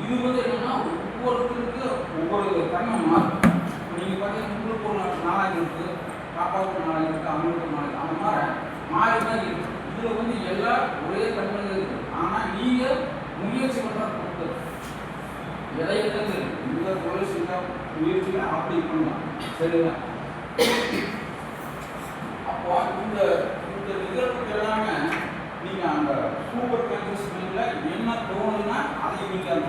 இது வந்து என்னன்னா ஒவ்வொருத்தருக்கு ஒவ்வொரு தன்மை மாறும். நீங்கள் பார்த்தீங்கன்னா உங்களுக்கு ஒரு நாளைக்கு இருக்குது, பாப்பாவுக்கு நாளைக்கு இருக்குது, அவங்களுக்கு நாளைக்கு அந்த மாதிரி மாறி தான் இருக்குது. இதில் வந்து எல்லாம் ஒரே தன்மையில் இருக்குது. ஆனால் நீங்கள் முயற்சி பண்ணுறது பொறுத்தது எதையிலிருந்து இந்த தொழில் செய்ய முயற்சியில் அப்படி பண்ணலாம், சரிங்களா? அப்போ இந்த இந்த நிகழ்வுக்கு எல்லாமே நீங்கள் அந்த சூப்பர் கான்சியஸ் மைண்டில் என்ன தோணுதுன்னா அதை நீங்கள்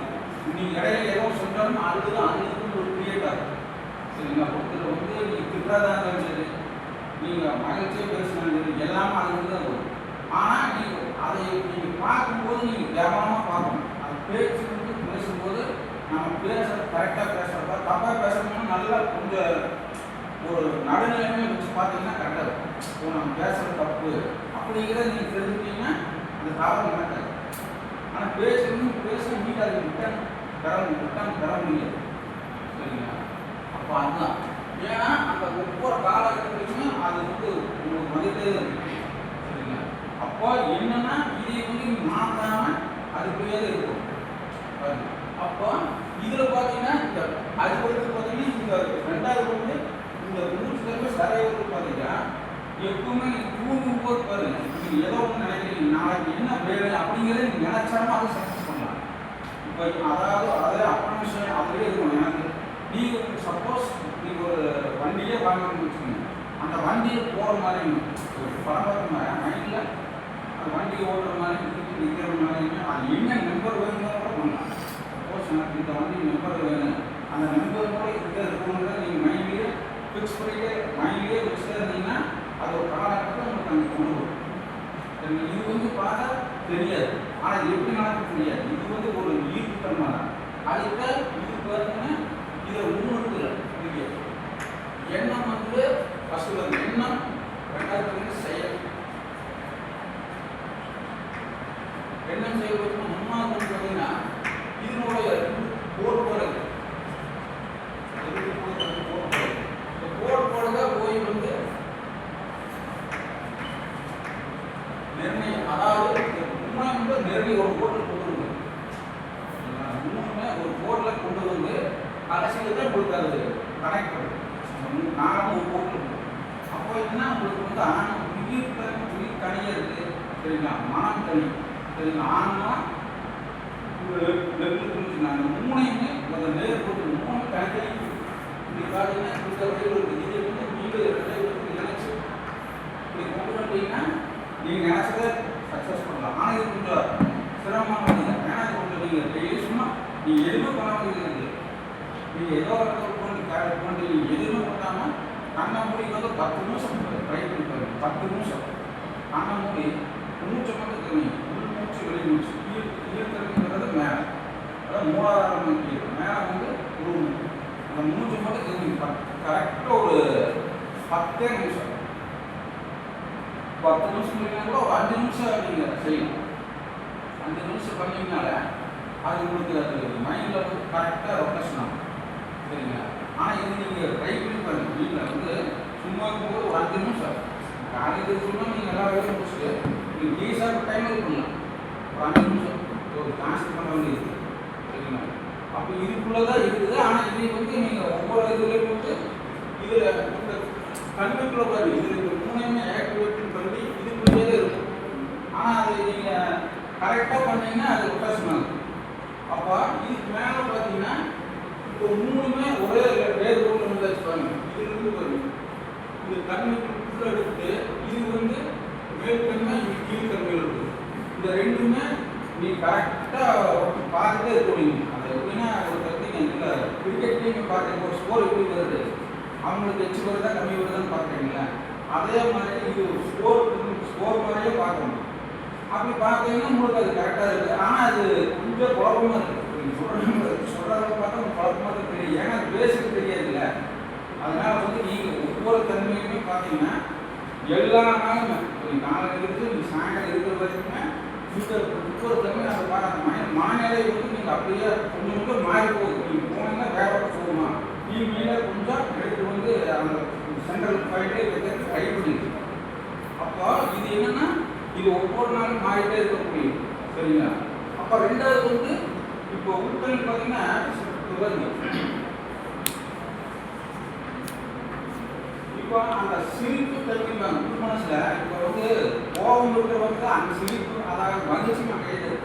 இடையில ஏதோ சொன்னாலும் அதுக்கு ஒரு கிரியேட் ஆகும், சரிங்களா? ஒருத்தர் வந்து நீங்கள் திட்டதாக இருந்தாலும் சரி, நீங்கள் மகிழ்ச்சியாக பேசினாலும் சரி, எல்லாமே அது தான் வரும். ஆனால் நீங்கள் அதை நீங்கள் பார்க்கும்போது நீங்கள் கவனமாக பார்க்கணும். அது பேச்சு வந்து பேசும்போது நம்ம பேசுறது கரெக்டாக பேசுகிறப்ப தப்பாக பேசணும்னா நல்லா கொஞ்சம் ஒரு நடுநிலைமையை வச்சு பார்த்தீங்கன்னா கரெக்டாக இருக்கும். இப்போ நம்ம பேசுகிறது தப்பு அப்படிங்கிறத நீங்கள் தெரிஞ்சுக்கிட்டீங்கன்னா அந்த தவறு நடக்காது. ஆனால் பேச நீட்டாக அது ரிட்டர்ன் பெற முடியாது, சரிங்களா? அப்போ அதுதான் ஏன்னா அந்த ஒவ்வொரு காலகட்டத்திலுமே அது வந்து உங்களுக்கு மதிப்பே இருக்கு, சரிங்களா? அப்போ என்னன்னா இதை வந்து மாற்றாமல் அதுக்குள்ளே இருக்கும். அப்போ இதில் பார்த்தீங்கன்னா இந்த அதுபடுத்து பார்த்தீங்கன்னா இந்த ரெண்டாவது வந்து இந்த மூச்சுல சரியாக பார்த்தீங்கன்னா எப்பவுமே நீங்கள் தூங்கும்போது பாருங்க, நீங்கள் ஏதோ ஒன்று நினைக்கிறீங்க நாளைக்கு என்ன வேலை அப்படிங்கிறத நீங்கள் நினைச்சாலும் அதை சக்ஸஸ் பண்ணலாம். இப்போ அதாவது அதே அப்ரமேஷன் அதுலேயே இருக்கும். எனக்கு நீங்கள் சப்போஸ் நீங்கள் ஒரு வண்டியே வாங்கணும்னு வச்சுக்கோங்க, அந்த வண்டியை போகிற மாதிரி ஒரு படம் பார்க்குற மாதிரி மைண்டில் அந்த வண்டியை ஓடுற மாதிரி நிற்கிற மாதிரி அது என்ன நம்பர் வேணும்னு கூட பண்ணலாம். சப்போஸ் எனக்கு இந்த வண்டி நம்பர் வேணும், அந்த நம்பர் கூட இருக்கணுங்கிறத நீங்கள் மைண்ட்லேயே ஃபிக்ஸ் பண்ணிட்டு மைண்ட்லேயே வச்சுட்டு இருந்தீங்கன்னா அது ஒரு காலகட்டத்தில் உங்களுக்கு அங்கே கொண்டு வரும். இது வந்து பார்த்தா தெரியாது, ஆனால் எப்படி நடக்க தெரியாது. இது வந்து ஒரு ஈர்ப்பு தன்மை தான். அதுக்கு இது பார்த்தீங்கன்னா இதில் முன்னுக்கு தெரியாது. எண்ணம் வந்து ஃபஸ்ட்டு வந்து எண்ணம், ரெண்டாவது வந்து செயல். எண்ணம் செயல்படுத்தினா மூணாவது வந்து பார்த்தீங்கன்னா இதனுடைய போர் போடுறது போர் போடுறதா போய் வந்து நிர்ணயம், அதாவது முன்னாடி வந்து நிர்ணயம் ஒரு போர்ட்டில் கொண்டு வந்து மூணுமே ஒரு போர்ட்டில் கொண்டு வந்து கடைசியில் தான் உங்களுக்கு அது கனெக்ட் பண்ணுது. நானும் ஒரு போர்ட்டில் அப்போ என்ன உங்களுக்கு வந்து ஆணும் உயிர் தனியாக இருக்குது, சரிங்களா? மனம் தனி, சரிங்களா? ஆன்மா அந்த மூணையுமே அந்த நேர் போட்டு மூணு தனித்தனி இப்படி பார்த்தீங்கன்னா இந்த வகையில் இருக்குது. இதை வந்து நீங்கள் நினைச்சு இப்படி கொண்டு வந்தீங்கன்னா நீங்கள் நினைச்சதை சக்ஸஸ் பண்ணலாம். ஆனால் இது கொஞ்சம் சிரமமானது இல்லை. ஏன்னா இது கொஞ்சம் நீங்கள் டெய்லி சும்மா நீங்கள் எதுவுமே பண்ண வேண்டியது இருக்குது. நீங்கள் ஏதோ ஒரு கொண்டு நீங்கள் எதுவுமே பண்ணாமல் கண்ணை மூடி வந்து 10 நிமிஷம் ட்ரை பண்ணி பாருங்க. 10 நிமிஷம் கண்ணை மூடி மூச்சை மட்டும் தண்ணி உள் மூச்சு வெளி மூச்சு ஈர்த்தல்ங்கிறது மேலே, அதாவது மூலாதாரம் கீழே மேலே வந்து ஒரு அந்த மூச்சு மட்டும் தெரிஞ்சுங்க. கரெக்டாக ஒரு 10 நிமிஷம் 10 நிமிஷம் இல்லைன்னா கூட ஒரு 5 நிமிஷம் நீங்கள் செய்யணும். 5 நிமிஷம் பண்ணீங்கனால அது உங்களுக்கு அது மைண்டில் வந்து கரெக்டாக ரொட்டேஷன் ஆகும். சரிங்களா? ஆனால் இது நீங்கள் ட்ரை பண்ணி பாருங்கள். வீட்டில் வந்து சும்மா இருக்கும்போது ஒரு 5 நிமிஷம் காலையில் சொன்னால் நீங்கள் எல்லா வேலையும் முடிச்சுட்டு நீங்கள் டீஸாக டைம் பண்ணலாம். ஒரு 5 நிமிஷம் ஒரு கான்செப்ட் பண்ண வேண்டியது. சரிங்களா? அப்போ இதுக்குள்ளே தான் இருக்குது. ஆனால் இதை வந்து நீங்கள் ஒவ்வொரு இதுலேயும் வந்து இதில் இந்த கண்ணுக்குள்ளே பாருங்க, இதில் இந்த மூணையுமே ஆக்டிவேட் பண்ணி இதுக்குள்ளேயே தான் இருக்கும். ஆனால் அதை நீங்கள் கரெக்டாக பண்ணீங்கன்னா அது ரொட்டேஷன் ஆகும். அப்போ இதுக்கு மேலே பார்த்தீங்கன்னா இப்போ மூணுமே ஒரே வேறு ரூமில் வந்து வச்சுப்பாங்க. இதுலேருந்து பாருங்க, இது கண்ணுக்குள்ளே எடுத்துட்டு இது வந்து மேல்தன்மை இது கீழ்த்தன்மையில் இருக்குது. இந்த ரெண்டுமே நீ கரெக்டாக பார்த்துட்டே இருக்கணும். அது எப்படின்னா ஒரு பார்த்தீங்க இல்லை கிரிக்கெட் டீம் பார்த்தீங்க ஒரு ஸ்கோர் எப்படி வருது, அவங்களுக்கு எச்சு வருதா கம்மி வருதான்னு பார்க்குறீங்களா? அதே மாதிரி இது ஸ்கோர் மாதிரியே பார்க்கணும். அப்படி பார்த்தீங்கன்னா உங்களுக்கு அது கரெக்டாக இருக்குது. ஆனால் அது கொஞ்சம் குழப்பமாக இருக்குது. நீங்கள் சொல்கிறத பார்த்தா உங்களுக்கு குழப்பமாக தான் தெரியும். ஏன்னா அது பேசிக் தெரியாது இல்லை. அதனால் வந்து நீங்கள் ஒவ்வொரு தன்மையுமே பார்த்தீங்கன்னா எல்லா நாளுமே காலையில் இருக்குது சாயங்காலம் இருக்கிற வரைக்குமே இந்த ஒவ்வொரு தன்மை அதை பார்க்க மனநிலை வந்து நீங்கள் அப்படியே கொஞ்சம் கொஞ்சம் மாறி போகுது. நீங்கள் போனீங்கன்னா வேற பக்கம் போகுமா, டிவியில கொஞ்சம் எடுத்து வந்து அந்த சென்ட்ரல் பாயிண்டே வைக்கிறது ட்ரை பண்ணிடுது. அப்போ இது என்னன்னா இது ஒவ்வொரு நாளும் மாறிட்டே இருக்கக்கூடியது. சரிங்களா? அப்போ ரெண்டாவது வந்து இப்போ உட்கல் பார்த்தீங்கன்னா இப்போ அந்த சிரிப்பு தன்மைப்பாங்க உள் மனசுல. இப்போ வந்து கோபம் இருக்கிற வந்து அந்த சிரிப்பு அதாவது மகிழ்ச்சி நான் கையில்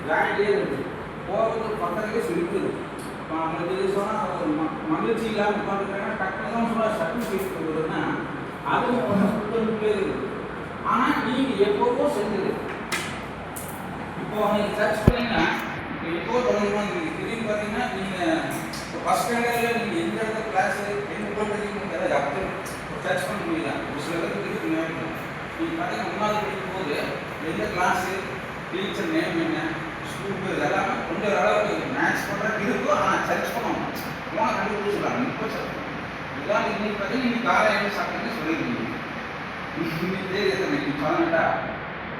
ஜாயிலே இருக்குது. கோபத்துக்கு பக்கத்துலேயே சிரிக்குது. இப்போ அவங்களுக்கு சொன்னால் ஒரு மகிழ்ச்சி இல்லாமல் உட்காந்துருக்காங்கன்னா டக்குனு தான் சொன்னால் சட்னி சிரிப்பு வருதுன்னா அதுவும் உட்கல்லே இருக்குது. ஆனால் நீங்கள் எப்போவோ செஞ்சது இப்போ நீங்கள் சர்ச் பண்ணீங்கன்னா இப்போ எப்போ தொடங்குமா திடீர்னு பார்த்தீங்கன்னா நீங்கள் ஃபஸ்ட் ஸ்டாண்டர்டில் நீங்கள் எந்த இடத்துல கிளாஸு எந்த படிக்கிறீங்க எதாவது அப்போ சர்ச் பண்ண முடியல. ஒரு சில பேருக்கு இருக்குது நேரம். நீங்கள் பார்த்தீங்கன்னா 1வது படிக்கும் போது எந்த கிளாஸு டீச்சர் நேம் என்ன ஸ்கூல் பேர் இதெல்லாம் கொஞ்சம் அளவுக்கு மேட்ச் பண்ணுறதுக்கு இருக்கும். ஆனால் சர்ச் பண்ணணும் போனால் கண்டுபிடிச்சிடலாம். இப்போ சர்ச் பண்ணணும் இதெல்லாம் இன்னைக்கு பார்த்தீங்கன்னா நீங்கள் காலையில் சாப்பிட்டீங்கன்னு சொல்லியிருக்கீங்க. இன்னைக்கு தெரியுது நீங்கள் சொன்னட்டா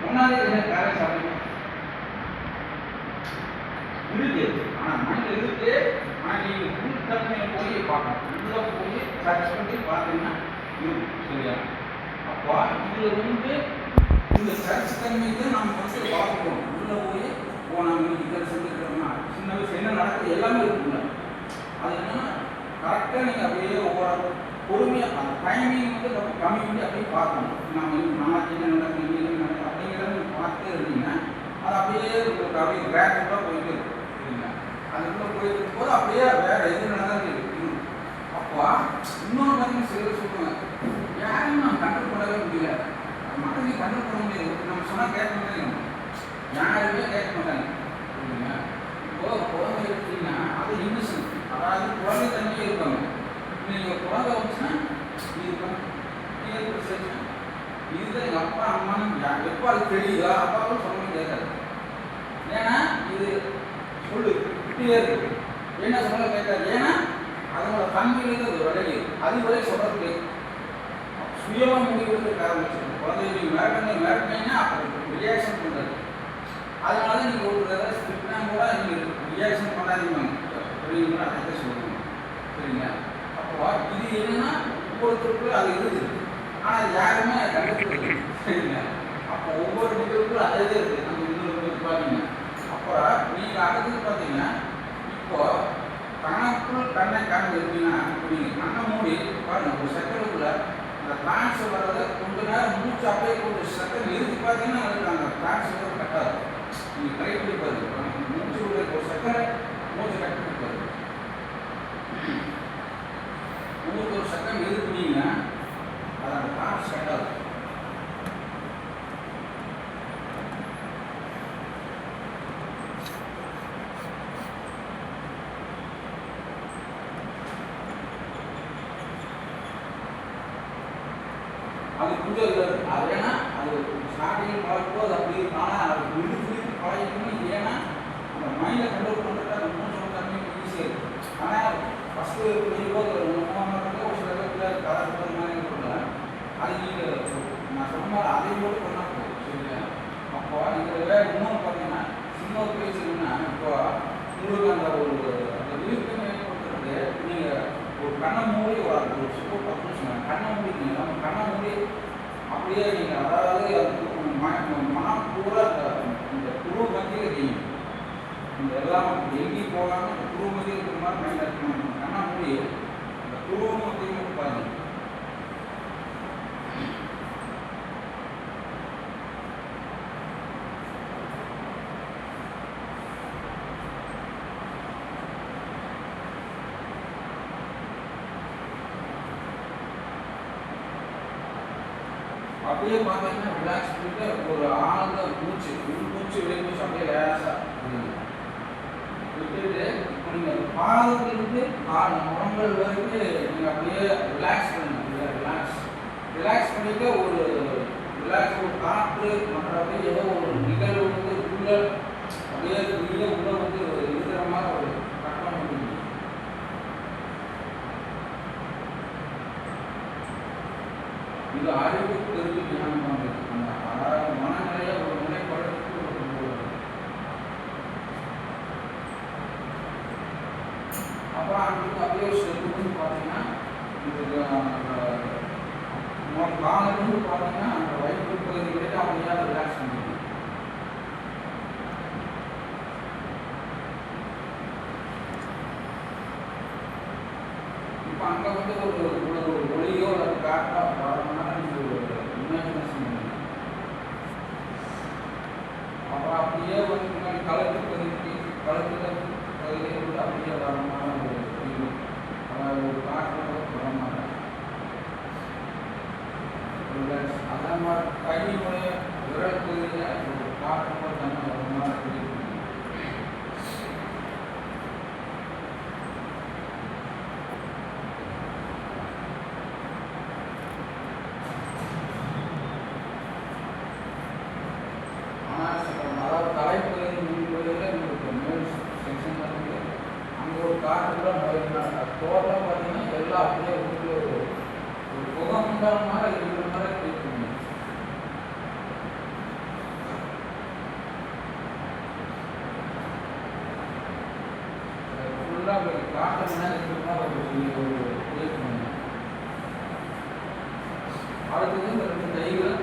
1வது காலையில் சாப்பிடுங்க இருக்கு. ஆனால் மைண்டில் இருக்கு. ஆனால் நீங்கள் உள் தன்மையில் போய் பார்க்கணும். உள்ளே போய் சர்ச் பண்ணி பார்த்தீங்கன்னா இருக்கும். சரியா? அப்போ இதில் வந்து இந்த சர்ச் தன்மை தான் நம்ம வந்து பார்க்கணும். உள்ளே போய் நம்ம இதை செஞ்சுருக்கோம்னா சின்ன வயசு என்ன நடக்குது எல்லாமே இருக்குங்க. அது என்னன்னா கரெக்டாக நீங்கள் அப்படியே ஒவ்வொரு பொறுமையாக அந்த டைமிங் வந்து ரொம்ப கம்மி பண்ணி அப்படியே பார்க்கணும். நம்ம நாளைக்கு என்ன நடக்குது என்ன நடக்குது அப்படிங்கிறத நீங்கள் பார்த்துட்டே இருந்தீங்கன்னா அது அப்படியே உங்களுக்கு அப்படியே கிராஜுவலாக போயிட்டு இருக்கும். அதுக்குள்ள போயிட்டு இருக்கும்போது அப்படியே வேற எது நடந்தாலும் இருக்கு. அப்போ இன்னொரு பார்த்தீங்கன்னா சிலர் சொல்லுவாங்க யாரையும் நம்ம கண்ட்ரோல் பண்ணவே முடியல. மக்களையும் கண்ட்ரோல் பண்ண முடியாது. நம்ம சொன்னால் கேட்க மாட்டேங்க, யாருமே கேட்க மாட்டாங்க. சரிங்களா? இப்போ குழந்தை எடுத்தீங்கன்னா அது இன்னசென்ட், அதாவது குழந்தை தண்ணியே இருப்பாங்க. நீங்கள் குழந்தை வந்துச்சுன்னா இதுதான் எங்கள் அப்பா அம்மான்னு எப்போ அது தெரியுதோ அப்பாவும் சொல்லணும் கேட்காது. ஏன்னா இது சொல்லு இப்படியே இருக்கு என்ன சொல்ல கேட்காது. ஏன்னா அதனோட தன்மையிலேருந்து அது விலகி அது வரை சொல்றதுக்கு சுயமாக முடிவெடுக்க ஆரம்பிச்சிருக்கு. குழந்தை நீங்கள் மிரட்டினீங்கன்னா அப்போ ரியாக்ஷன் பண்ணுறது. அதனால நீங்கள் ஒரு ஏதாவது ஸ்ட்ரிக்ட்னா கூட நீங்கள் ரியாக்ஷன் பண்ணாதீங்க அப்படிங்கிற அதை சொல்லுவாங்க. சரிங்களா? அப்போ இது என்னன்னா ஒவ்வொருத்தருக்குள்ள அது இருக்குது. ஆனால் அது யாருமே கண்டுபிடிக்கிறது. சரிங்களா? அப்போ ஒவ்வொரு நிகழ்வுக்கும் அதே இருக்குது. நம்ம இன்னொரு பார்த்தீங்க அப்புறம் நீங்கள் அடுத்தது பார்த்தீங்கன்னா இப்போ கணக்குள் கண்ணை காண இருப்பீங்கன்னா நீங்கள் கண்ணை மூடி பாருங்கள் ஒரு செகண்டுக்குள்ள அந்த டிரான்ஸ் வர்றதை கொஞ்ச நேரம் மூச்சு அப்படியே கொஞ்சம் செகண்ட் நிறுத்தி பார்த்தீங்கன்னா அதுக்கு அந்த டிரான்ஸ் வந்து கட்டாது. நீங்கள் ட்ரை பண்ணி பாருங்க. மூச்சு விட ஒரு செகண்ட் மூச்சு கட் பண்ணி பாருங்க. உங்களுக்கு ஒரு செகண்ட் நிறுத்தினீங்கன்னா அது அந்த டிரான்ஸ் கட்டாது. அது கொஞ்சம் இல்லை அது ஏன்னா அது ஸ்டார்டிங் வளர்ப்போது அது அப்படி இருக்கும். ஆனால் அது விழுந்து பழகிக்கணும். ஏன்னா அந்த மைண்டை கண்ட்ரோல் பண்ணுறது அது மூணு தண்ணி ஈஸியாக இருக்கும். ஆனால் ஃபஸ்ட்டு இருபது ஒரு சில இடத்துல கதை மாதிரி இருக்குல்ல அது நீங்கள் நான் சொன்ன மாதிரி அதை கூட பண்ணால் போதும். சரிங்களா? அப்போ இதில் இன்னொன்று பார்த்தீங்கன்னா சின்ன பேச்சு என்னன்னா இப்போ உங்களுக்கு அந்த அந்த விழுப்புரம் ஏற்படுத்துறது நீங்கள் ஒரு கண்ணை மூடி ஒரு சூப்பர் பக்கம் சொன்னாங்க. கண்ணை மூடிங்க நம்ம கண்ணை மூடி அப்படியே நீங்கள் அதாவது மனம் பூரா இந்த குழு மத்தியில் இருக்கீங்க. இந்த எல்லாம் எங்கேயும் போகாமல் இந்த குழு மத்தியில் இருக்கிற மாதிரி மைண்ட் இருக்கணும். கண்ணை மூடி இந்த குழு மத்தியில் மட்டும் பாருங்க. அப்படியே பார்த்தீங்கன்னா ரிலாக்ஸ் பண்ணிட்டு ஒரு ஆழ்ந்த மூச்சு உள்மூச்சு வெளிமூச்சு அப்படியே லேசாக விட்டுட்டு இப்போ நீங்கள் பாதத்திலிருந்து கால் முழங்கள் வரைக்கும் நீங்கள் அப்படியே ரிலாக்ஸ் பண்ணுங்க. ரிலாக்ஸ் பண்ணிட்டு ஒரு ரிலாக்ஸ் ஒரு காற்று மற்றபடி ஏதோ ஒரு நிகழ்வு வந்து உள்ள அப்படியே வெளியே உள்ள வந்து இருக்கிற மாதிரி ஒரு கட்டம் பண்ணுங்க. இது அறிவு தெரிஞ்சு தியானம் பண்ணுறது. அதாவது மனநிலையை ஒரு நிலைப்படுத்தி அப்புறம் அங்கே அப்படியே ஸ்டெப்பு பார்த்தீங்கன்னா காலையிலிருந்து பார்த்தீங்கன்னா அந்த வயிற்று பகுதி வரைக்கும் அப்படியே ரிலாக்ஸ் பண்ணிக்கணும். இப்போ அங்கே வந்து ஒரு ஒளியோ அல்லது காற்றோ வரணும்னா நீங்கள் ஒரு இமேஜினேஷன் பண்ணுங்க. அப்புறம் அப்படியே வந்து முன்னாடி கழுத்து பகுதியை வந்து அப்படியே வரமான ஒரு ஃபீலிங். அதாவது ஒரு காற்றோட வரமான அதே மாதிரி கையினுடைய விரல் பகுதியில் ஒரு காற்றோட தண்ணி வரமான ஃபீலிங். அதாவது தலைப்பகுதி முன்பகுதியில் உங்களுக்கு மேல் செக்ஷன் இருக்குது. அங்கே ஒரு காற்றுல டோட்டலாக பார்த்தீங்கன்னா எல்லாம் அப்படியே உங்களுக்கு ஒரு புகை உண்டான மாதிரி இருக்கிற மாதிரி ட்ரீட் பண்ணுங்க. ஃபுல்லாக காற்று முன்னாடி இருக்கிற மாதிரி ஒரு ட்ரீட் பண்ணுங்க. அடுத்தது இந்த ரெண்டு கைகள்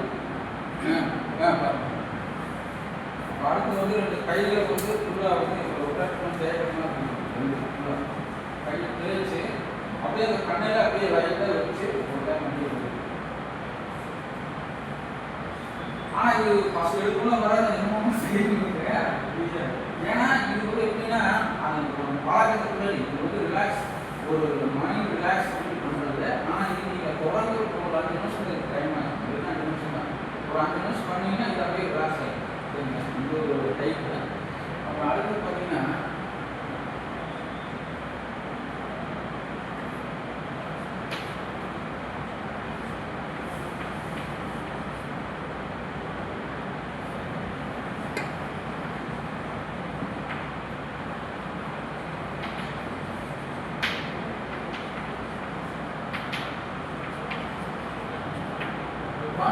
அடுத்து வந்து ரெண்டு கையில் வந்து ஃபுல்லாக வந்து ரொட்டேட் தேய்க்கணும். கை தேய்ச்சி அப்படியே அந்த கண்ணையில் அப்படியே லைட்டாக வச்சு ஒரு டைம் பண்ணி. ஆனால் இது ஃபஸ்ட் எடுக்கணும் வராது என்னமோ செய்யுங்க. ஏன்னா இது வந்து எப்படின்னா அது ஒரு பழக்கத்துக்கு முன்னாடி இது வந்து ரிலாக்ஸ் ஒரு மைண்ட் ரிலாக்ஸ் பண்ணுறது. ஆனால் இது நீங்கள் தொடர்ந்து ஒரு 5 நிமிஷம் டைம் ஆகும். 2 நிமிஷம் தான். ஒரு 5 நிமிஷம் பண்ணிங்கன்னா இது அப்படியே ரிலாக்ஸ் ஆகிடும். இது ஒரு டைப்பு. அப்புறம் அடுத்து பார்த்தீங்கன்னா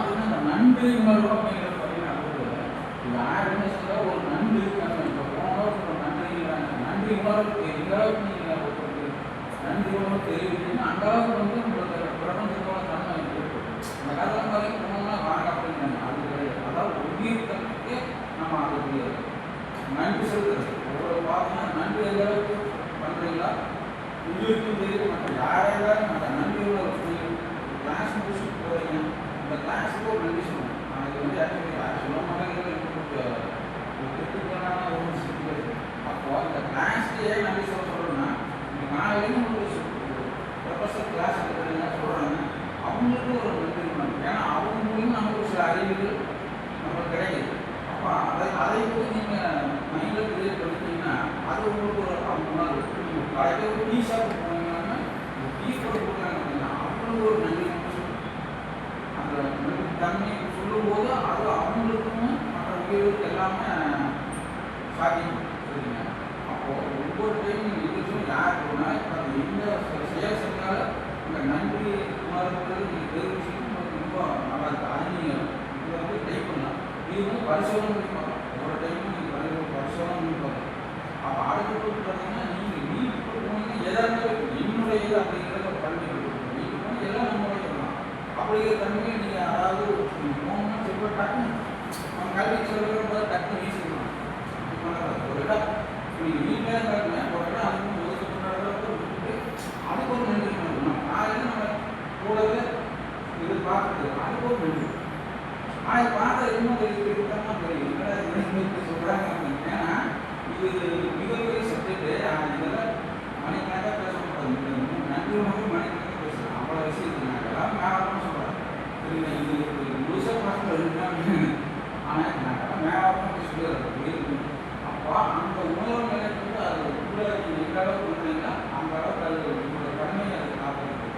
இந்த நன்றி உணர்வு அப்படிங்கிறது பார்த்தீங்கன்னா யாருமே சொல்ல ஒரு நன்றி இருக்காங்க. இப்போ போனவங்க நன்றி உணர்வு எந்த அளவுக்கு நீங்கள் நன்றி உணர்வு தெரிவிக்கணும் அந்த அளவுக்கு வந்து உங்களுக்கு பிரபஞ்சத்தோட தன்மை இருக்கும். அந்த காலத்தில் மாதிரி போனோம்னா வாங்க அப்படிங்கிறாங்க. அது கிடையாது. அதாவது உயிர்த்தன்மைக்கு நம்ம அதுக்கு நன்றி செலுத்துறது. ஒவ்வொரு பார்த்தீங்கன்னா நன்றி எந்த அளவுக்கு பண்ணுறீங்களா உயிருக்கும் தெரியும். மற்ற யாரையாவது மற்ற நன்றி உணர்வு கிளாஸ் முடிச்சுட்டு போகிறீங்க. இந்த கிளாஸுக்கு ஒரு நன்றி சொல்லணும். இது வந்து ஆக்சுவலி சொல்ல மாட்டேங்கிறது ஒரு கிரிட்டிக்கலான ஒரு சிச்சுவேஷன். அப்போ இந்த கிளாஸ்க்கு ஏன் நன்றி சொல்லணும்னா நீங்கள் நாளையிலேருந்து உங்களுக்கு ப்ரொஃபஸர் கிளாஸ் எடுக்கிறீங்க சொல்கிறாங்க அவங்களுக்கு ஒரு நன்றி பண்ணணும். ஏன்னா அவங்க மூலியம் நமக்கு சில அறிவுகள் நமக்கு கிடைக்குது. அப்போ அதை போய் நீங்கள் மைண்டில் கிரியேட் பண்ணிட்டீங்கன்னா அது உங்களுக்கு ஒரு அவங்க நீங்கள் கடைக்கு ஒரு டீ ஷாப் போனீங்கன்னா டீ போட்டு கொடுக்குறாங்க அப்படின்னா அவங்களுக்கு ஒரு நன்றி அந்த பரிசோதனை பண்ணி பார்க்கலாம். ஒவ்வொரு டைமும் நீங்கள் பரிசோதனை பண்ணி பார்க்கலாம். அப்போ அடுத்து பார்த்தீங்கன்னா நீங்கள் போனீங்கன்னா எதாக இருந்தாலும் என்னுடைய இது அப்படிங்கிறத பண்ணி நீங்கள் போனால் எல்லாம் நம்மளுடைய தான் அப்படிங்கிற தன்மையை நீங்கள் அதாவது போகணும்னா சொல்ல டக்குன்னு நம்ம கல்வி சொல்கிற போது டக்குன்னு வீசிக்கலாம். ஒரு இடம் நீங்கள் வீட்டில் இருந்தாலுமே ஒரு இடம் அதுக்கு ஒதுக்கப்பட்ட விட்டுட்டு அதுக்கு ஒரு நன்றி பண்ணணும். காலையில் நம்ம கூடவே இது பார்க்குறது அதுக்கு ஒரு நன்றி. ஆனால் இது பார்த்தா இன்னும் இருக்கிறதா தெரியும் சொல்கிறாங்க அப்படின்னு. ஏன்னா இது மிகப்பெரிய சப்ஜெக்டு. இதெல்லாம் மணிக்கணக்காக பேச மாட்டாங்க. நன்றி உணவு மணிக்கணக்காக பேசுகிறேன். அவ்வளோ விஷயத்துக்கு நாங்கள் எல்லாம் மேலாளமாக சொல்கிறேன். சரிங்களா, இது முழுசாக பார்க்க அப்படின்னு. ஆனால் நாங்கள் மேலாளமாக சொல்லிடுறோம். அப்போ அந்த உணவு நிலைக்கு அது உள்ள எந்த அளவுக்கு பண்ணுறீங்களா அந்த அளவுக்கு அது உங்களோட கடமையை அது காப்பாற்றுது.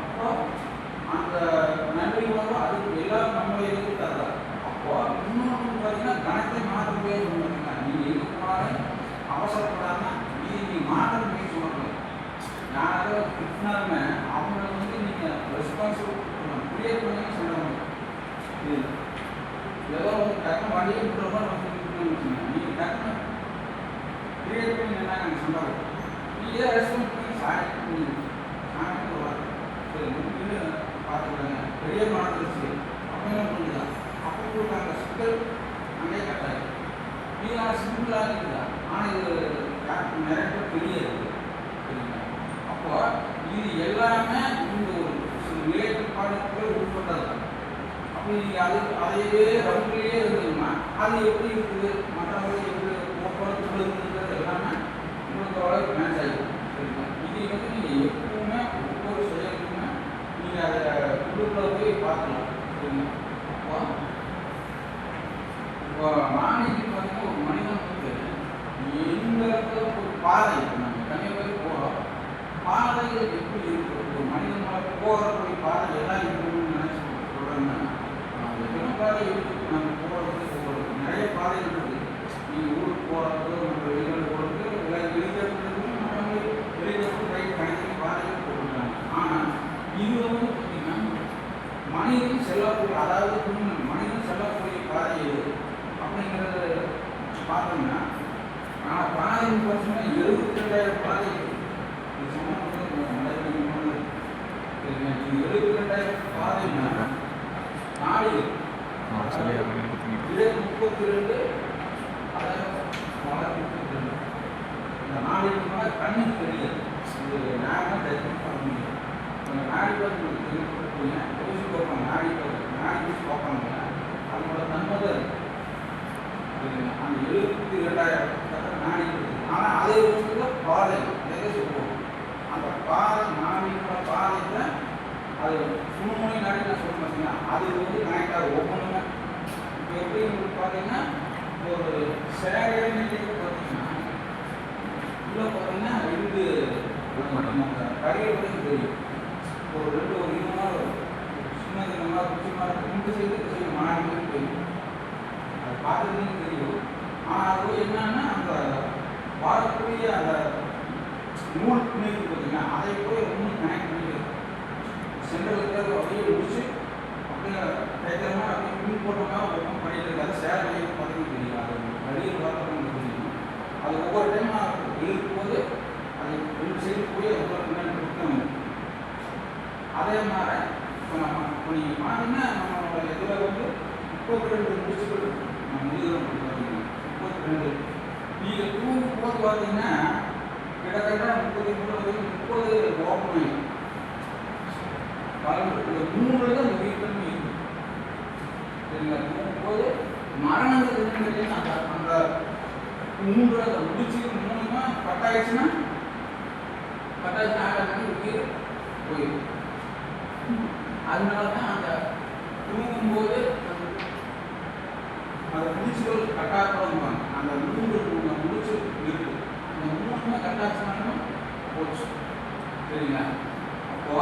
அப்போ அந்த நன்றி உணவு அதுக்கு எல்லாம் நம்மளை எதுக்கு தரலாம். அப்போ இன்னொன்று பார்த்தீங்கன்னா கணத்தை மாற்ற முயற்சி பண்ணுறீங்க. நீங்கள் எது போனாலும் அவசரப்படாமல் இது நீங்கள் மாற்ற முயற்சி பண்ணலாம். யாராவது திட்டினாலுமே அவங்களை நீங்கள் ரெஸ்பான்சிபிள் பண்ணணும். கிரியேட் பண்ணி சொல்கிறாங்க. இது ஏதோ டக்குனு வண்டியை விட்டுற மாதிரி வச்சுக்கோங்க. நீங்கள் டக்குனு கிரியேட் பண்ணி என்ன நாங்கள் சொல்கிறாங்க. நீங்கள் ரெஸ்பான்ஸ் பண்ணி சாயத்துக்கு வருவாங்க. சரி முக்கிய பார்த்துக்கிறாங்க. பெரிய மாநிலத்து அப்படின்னா பண்ணுதான். அப்போ உங்களுக்கு அந்த சிக்கல் அங்கே கட்டாயம். நீங்கள் சிம்பிளாக இருக்குதா. ஆனால் இது நிறைய பேர் தெரியாது. சரிங்களா, அப்போ இது எல்லாமே இந்த ஒரு ரிலேட்டட் பாடத்துக்குள்ளே உட்பட்டது தான். அப்போ நீங்கள் அதையே ரவுண்ட்லேயே இருந்தீங்கன்னா அது எப்படி இருக்குது மற்றவங்க எப்படி போக்குவரத்து இருக்குங்கிறது எல்லாமே உங்களுக்கு ஓரளவுக்கு மேட்ச் ஆகிடும். சரிங்களா, இது நீங்கள் எப்பவுமே ஒவ்வொரு செயலுக்குமே நீங்கள் அதை உள்ளுக்குள்ள போய் பார்க்கலாம். சரிங்களா, இப்போ நாளைக்கு பார்த்தீங்கன்னா ஒரு மனிதன் எந்த இடத்துல ஒரு பாதை நம்ம தனியாக போய் போகிறோம். பாதைகள் எப்படி இருக்குது ஒரு மனிதன் போகிறக்கூடிய பாதை எல்லாம் இருக்கணும்னு நினச்சி சொல்கிறாங்கன்னா எத்தனை பாதை இருக்குது. நம்ம போகிறதுக்கு போகிறது நிறைய பாதைகள் இருக்குது. நீங்கள் ஊருக்கு போகிறது நம்ம வெளியில் போகிறது வெளியிடப்படுறதுக்கும் மற்றவங்க வெளியிடப்பட்டு ரைட் கணக்கில் பாதைகள் போட்டுருக்காங்க. ஆனால் இது பார்த்தீங்கன்னா மனிதன் செல்லக்கூடிய அதாவது மனிதன் செல்லக்கூடிய பாதை எது அப்படிங்கிறத பார்த்தோம்னா பாதைன்னு பார்த்தீங்கன்னா 72,000 பாதை இது சம்பந்தப்பட்ட இது 72,000 பாதைன்னா நாடு 32 இந்த நாடுக்கு கண்ணுக்கு தெரியாது. இது நாடாக டைப் பண்ண முடியும். நாடி பார்த்து தெரிஞ்சுக்கக்கூடிய ஊசி பார்ப்பாங்க. நாடி பார்ப்பாங்க. அதனோட தன்மை தான் அந்த 72,000 நாடி இருக்குது. ஆனால் அதை வந்து பாதை எதை சொல்லுவோம். அந்த பாதை நாடியோட பாதையில் அது சுணுமொழி நாடி நான் சொல்ல பார்த்தீங்கன்னா அது கனெக்டாக ஒவ்வொன்றுமே. இப்போ எப்படி உங்களுக்கு பார்த்தீங்கன்னா ஒரு சேகரிக்கு பார்த்தீங்கன்னா உள்ள பார்த்தீங்கன்னா 2 கரையை தெரியும். ஒரு 2 ஒரு இனமாக சின்ன இனமாக குச்சிமாக இந்த சைடு மாறி தெரியும். அது பார்த்துட்டு தெரியும். ஆனால் அது என்னன்னா அந்த வரக்கூடிய அந்த நூல் பிணைப்பு பார்த்தீங்கன்னா அதை போய் ஒன்றும் கனெக்ட் பண்ணிக்கிறது. சென்ட்ரல் இருக்கிறது அப்படியே முடிச்சு அப்படியே கைத்தரமாக அப்படியே பின் போட்டோம்னா ஒன்றும் பண்ணிட்டு இருக்காது. சேலை பார்த்தீங்கன்னா தெரியும். அது வழியில் பார்த்தோம்னு தெரியும். அது ஒவ்வொரு டைம் இருக்கும் போது அது 2 சைடு போய் ஒவ்வொரு பின்னாடி கொடுக்கணும். அதே மாதிரி இப்போ நீங்கள் பார்த்தீங்கன்னா நம்மளோட இதில் 32 முடிச்சுகள் நம்ம முடிதல் பார்த்தீங்கன்னா 32. நீங்கள் தூங்கும் போது பார்த்தீங்கன்னா கிட்டத்தட்ட 30 ஓப்பன் ஆகிடும். பலருக்கு 3 தான் உயிர்த்தன்மை இருக்கும். சரிங்களா, தூங்கும்போது மரணங்கள் என்னன்னு அந்த 3 அதை முடிச்சு 3 கட்டாயிடுச்சுன்னா உயிர் போயிடும். அதனால தான் அந்த தூங்கும்போது அந்த முடிச்சுகள் கட்டாயப்படுவாங்க. அந்த 3 முடிச்சு இருக்குது. அந்த 3 கட்டாச்சுனாலும் போச்சு. சரிங்களா, அப்போ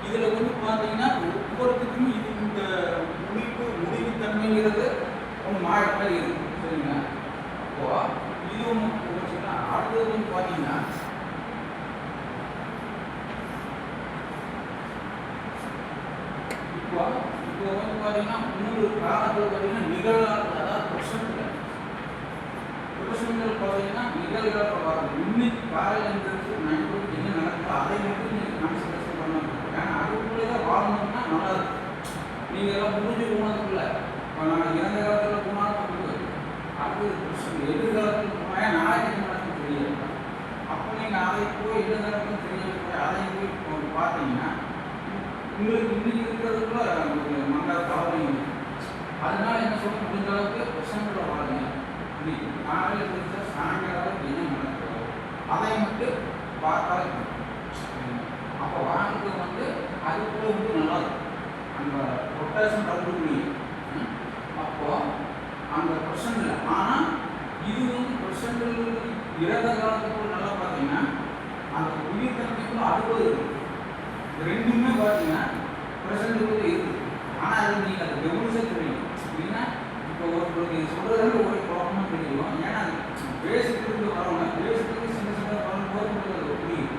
இதில் பார்த்தீங்கன்னா ஒவ்வொருத்துக்கும் இது இந்த முடிவுத்தன்மைங்கிறது ஒன்று மாறி இருக்கும். சரிங்களா, அப்போ இது ஒன்று போச்சுன்னா அடுத்தது பார்த்தீங்கன்னா இப்போ இப்போ வந்து பார்த்தீங்கன்னா முன்னொரு காலத்தில் பார்த்தீங்கன்னா நிகழ்கால அதாவது புருஷன்கள் பார்த்தீங்கன்னா நிகழ்காலத்தில் பார்க்கணும். இன்னைக்கு காலையில் எழுந்திரிச்சு நைட்டு என்ன நடக்குதோ அதை மட்டும் நீங்கள் கான்சன்ட்ரேஷன் பண்ணணும். ஏன்னா அதுக்குள்ளே தான் வாழணும்னா நல்லா இருக்கும். நீங்கள் எல்லாம் முடிஞ்சு போனதுக்குள்ள இப்போ நான் இறந்த காலத்தில் போனாலும் கொடுக்குது அது புருஷன் எதிர்காலத்தில் போனால் நாளைக்கு என்ன நடக்கும் தெரியல. அப்போ நீங்கள் அதை போய் எதிர்காலத்தில் தெரிய போய் அதை போய் பார்த்தீங்கன்னா உங்களுக்கு இன்னைக்கு இருக்கிறதுக்குள்ள உங்களுக்கு மண்டல கவலைங்க. அதனால என்ன சொல்ல முடிஞ்ச அளவுக்கு புருஷங்களோட வாழுங்க. இன்னைக்கு காலையில் தெரிஞ்ச சாயங்காலம் என்ன நடக்குதோ அதை மட்டும் பார்த்தாலே அப்போ வாழ்க்கை வந்து அதுக்குள்ள வந்து நல்லா இருக்கும். அந்த பொட்டாசியம் கண்டுபிடிக்கும். அப்போ அந்த பிரச்சனை ஆனால் இது வந்து பிரச்சனைகள் இறந்த காலத்துக்குள்ள நல்லா பார்த்தீங்கன்னா அந்த உயிர் தன்மைக்குள்ள அறுபது இருக்கு. ரெண்டுமே பார்த்தீங்கன்னா பிரசன்ட்டுக்குள்ள இருக்குது. ஆனால் அது நீங்கள் அதை கவனிச்சே தெரியும். இல்லைன்னா இப்போ ஒருத்தருக்கு சொல்கிறதுல ஒரு ப்ராப்ளமாக தெரியும். ஏன்னா அது பேசிக்கிட்டு வரவங்க பேசிக்கிட்டு சின்ன சின்ன வரும்போது அது புரியும்.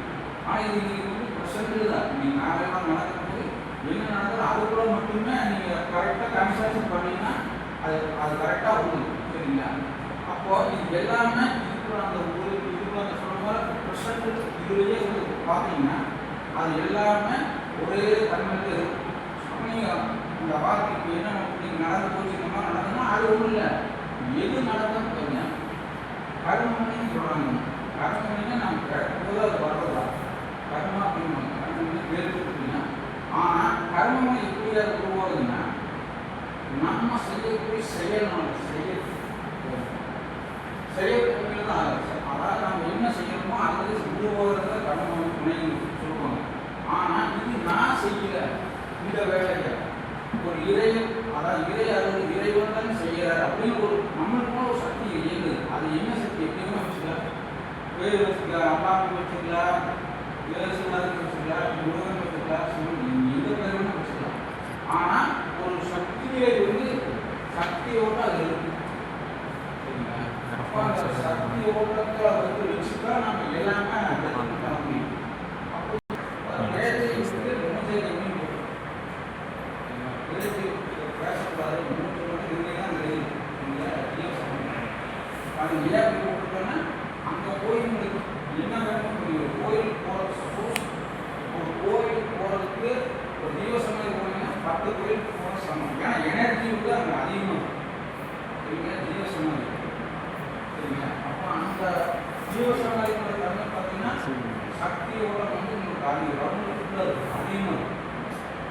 ஆனால் இது நீங்கள் வந்து பிரசன்ட்டு தான் நீங்கள் நாளெல்லாம் நடக்கும்போது என்ன நடந்தாலும் அதுக்குள்ள மட்டுமே நீங்கள் கரெக்டாக கன்சல்ட் பண்ணிங்கன்னா அது கரெக்டாக உங்களுக்கு சரிங்களா. அப்போ இது எல்லாமே இதுக்குள்ள அந்த ஒரு இதுக்குள்ள அந்த சொல்கிற மாதிரி பிரசன்ட் இதுலேயே வந்து பார்த்தீங்கன்னா அது எல்லாமே ஒரே தன்மையில் இருக்கும். அப்போ நீங்கள் அந்த வாழ்க்கைக்கு என்ன நீங்கள் நடந்து போச்சு இந்த மாதிரி நடந்ததுன்னா அது ஒன்றும் இல்லை. எது நடந்தாலும் பாருங்க கர்மமணின்னு சொல்கிறாங்க. கர்மமணின்னா நம்ம கேட்கும்போது அது வர்றதா கர்மா அப்படின்னு கர்மமணி பேர் கொடுத்தீங்கன்னா. ஆனால் கர்மமணி எப்படியா உருவாகுதுன்னா நம்ம செய்யக்கூடிய செயல்கள் தான். அதாவது நம்ம என்ன செய்யணுமோ அது உருவாகிறத கர்மமணி துணைன்னு சொல்லுவாங்க. ஆனால் இது நான் செய்யல இந்த வேலையை ஒரு இறைவன் தான் செய்கிறார் அப்படின்னு ஒரு நம்மளுக்குள்ள ஒரு சக்தி இயங்குது. அது என்ன சக்தி எப்படியுமே வச்சுக்கலாம். பேர் வச்சுக்கலாம், அம்மாவுக்கு வச்சுக்கலாம், வேலைக்கு வச்சுக்கலாம், முருகன் வச்சுக்கலாம், சிவன் எந்த பேருமே வச்சுக்கலாம். ஆனால் ஒரு சக்தியை வந்து சக்தியோட அது இருக்கு. சரிங்களா. அப்போ அந்த சக்தி ஓட்டத்தை வந்து வச்சுதான் நம்ம எல்லாமே பண்ண முடியும். அது ஏன் போட்டுட்டோன்னா அங்கே கோயிலுக்கு என்ன வேணும் புரியும். கோயிலுக்கு போகிறது சப்போஸ் ஒரு கோயிலுக்கு போகிறதுக்கு ஒரு தீவசமாக போனீங்கன்னா 10 கோயிலுக்கு போகிற சமம். ஏன்னா எனர்ஜி வந்து அங்கே அதிகமாக சரிங்களா. ஜீவசமாதி சரிங்களா. அப்போ அந்த ஜீவசமாதியோட தன்மை பார்த்தீங்கன்னா சக்தியோட வந்து உங்களுக்கு அதிகமாக அதிகமாக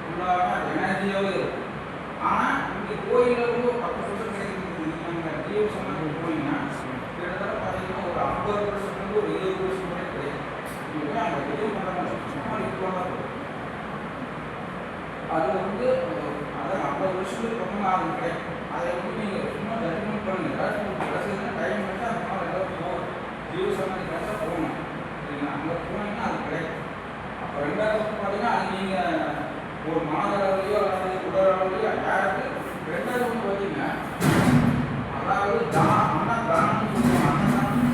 ஃபுல்லாக எனர்ஜியாகவே இருக்கும். ஆனால் இங்கே கோயிலில் வந்து ஒரு 10% கிடைக்கிறது. நீங்கள் ஜீவசமாதி போனீங்கன்னா கிட்டத்தட்ட பார்த்தீங்கன்னா ஒரு 50% ஒரு 20% வரை கிடைக்கும். நீங்கள் அந்த வெளியே பண்ணுறாங்க சும்மா இருக்கலாம். அதில் வந்து அதான் 50 வருஷத்துக்கு பக்கமாக அது கிடைக்கும். அதை வந்து நீங்கள் சும்மா ஜட்மெண்ட் பண்ணுங்கள். ஏதாச்சும் கடைசியில் டைம் வச்சு அந்த மாதிரி ஏதாவது போகும். ஜீவசமாதி கடைசியாக போகணும் சரிங்களா. அங்கே போனீங்கன்னா அது கிடைக்கும். அப்போ ரெண்டாவது பார்த்தீங்கன்னா அது நீங்கள் ஒரு மனதளவுலையோ அல்லது உடலளவுலையோ யாருக்கு ரெண்டாவது ஒன்று பார்த்தீங்கன்னா அதாவது அன்னதானம்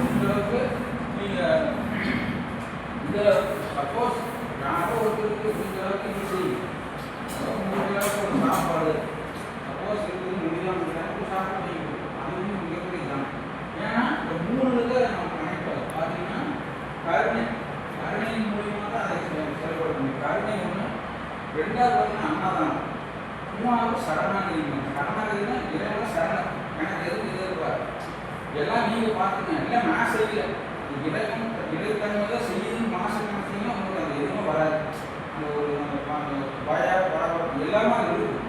உங்களுக்கு நீங்கள் இந்த சப்போஸ் யாரோ ஒருத்தருக்கு இந்த அளவுக்கு இது செய்யும். முடிஞ்சளவுக்கு ஒரு சாப்பாடு சப்போஸ் இருக்குது முடியாமல் சாப்பாடு அது வந்து மிகப்பெரிய தான். ஏன்னா இந்த 3 இதை நம்ம கனெக்ட் பார்த்தீங்கன்னா கருணையின் மூலியமாக தான் அதை செயல்பட முடியும். கருணை ஒன்று. ரெண்டாவது பார்த்தீங்கன்னா அன்னதானம். 3வது சரணாகதி. சரணாகதினா இறைவன சரணம். எனக்கு எதுவும் இது இருப்பார் எல்லாம் நீங்கள் பார்த்துங்க. இல்லை நான் செய்யல இறைத்தன்மை தான் செய்யுதுன்னு மனசு நினைச்சீங்கன்னா உங்களுக்கு அது எதுவும் வராது. அந்த ஒரு பய பரபரப்பு எல்லாமே அது இருக்குது.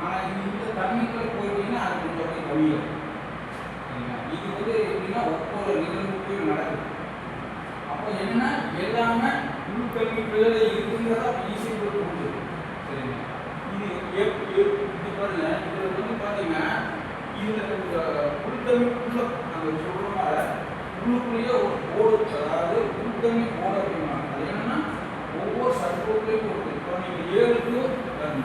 ஆனால் இந்த தண்ணிக்குள்ள போயிட்டீங்கன்னா அது கொஞ்சம் அப்படியே கவியும். இது வந்து எப்படின்னா ஒவ்வொரு நிகழ்வுக்கும் நடக்குது. அப்போ என்னன்னா எல்லாமே உள்கல்விக்குள்ளே இருக்குங்கிறதா ஈஸியாக போட்டு கொடுக்குது சரிங்களா. இது பாருங்க இதில் வந்து பார்த்தீங்கன்னா இதில் உள்கல்விக்குள்ள நம்ம சொல்கிற மாதிரி உள்ளுக்குள்ளேயே ஒரு கோடு அதாவது உள்கல்வி கோடு அப்படின்னா அது என்னன்னா ஒவ்வொரு சர்க்குலையும் ஒரு இப்போ நீங்கள் 7 to 7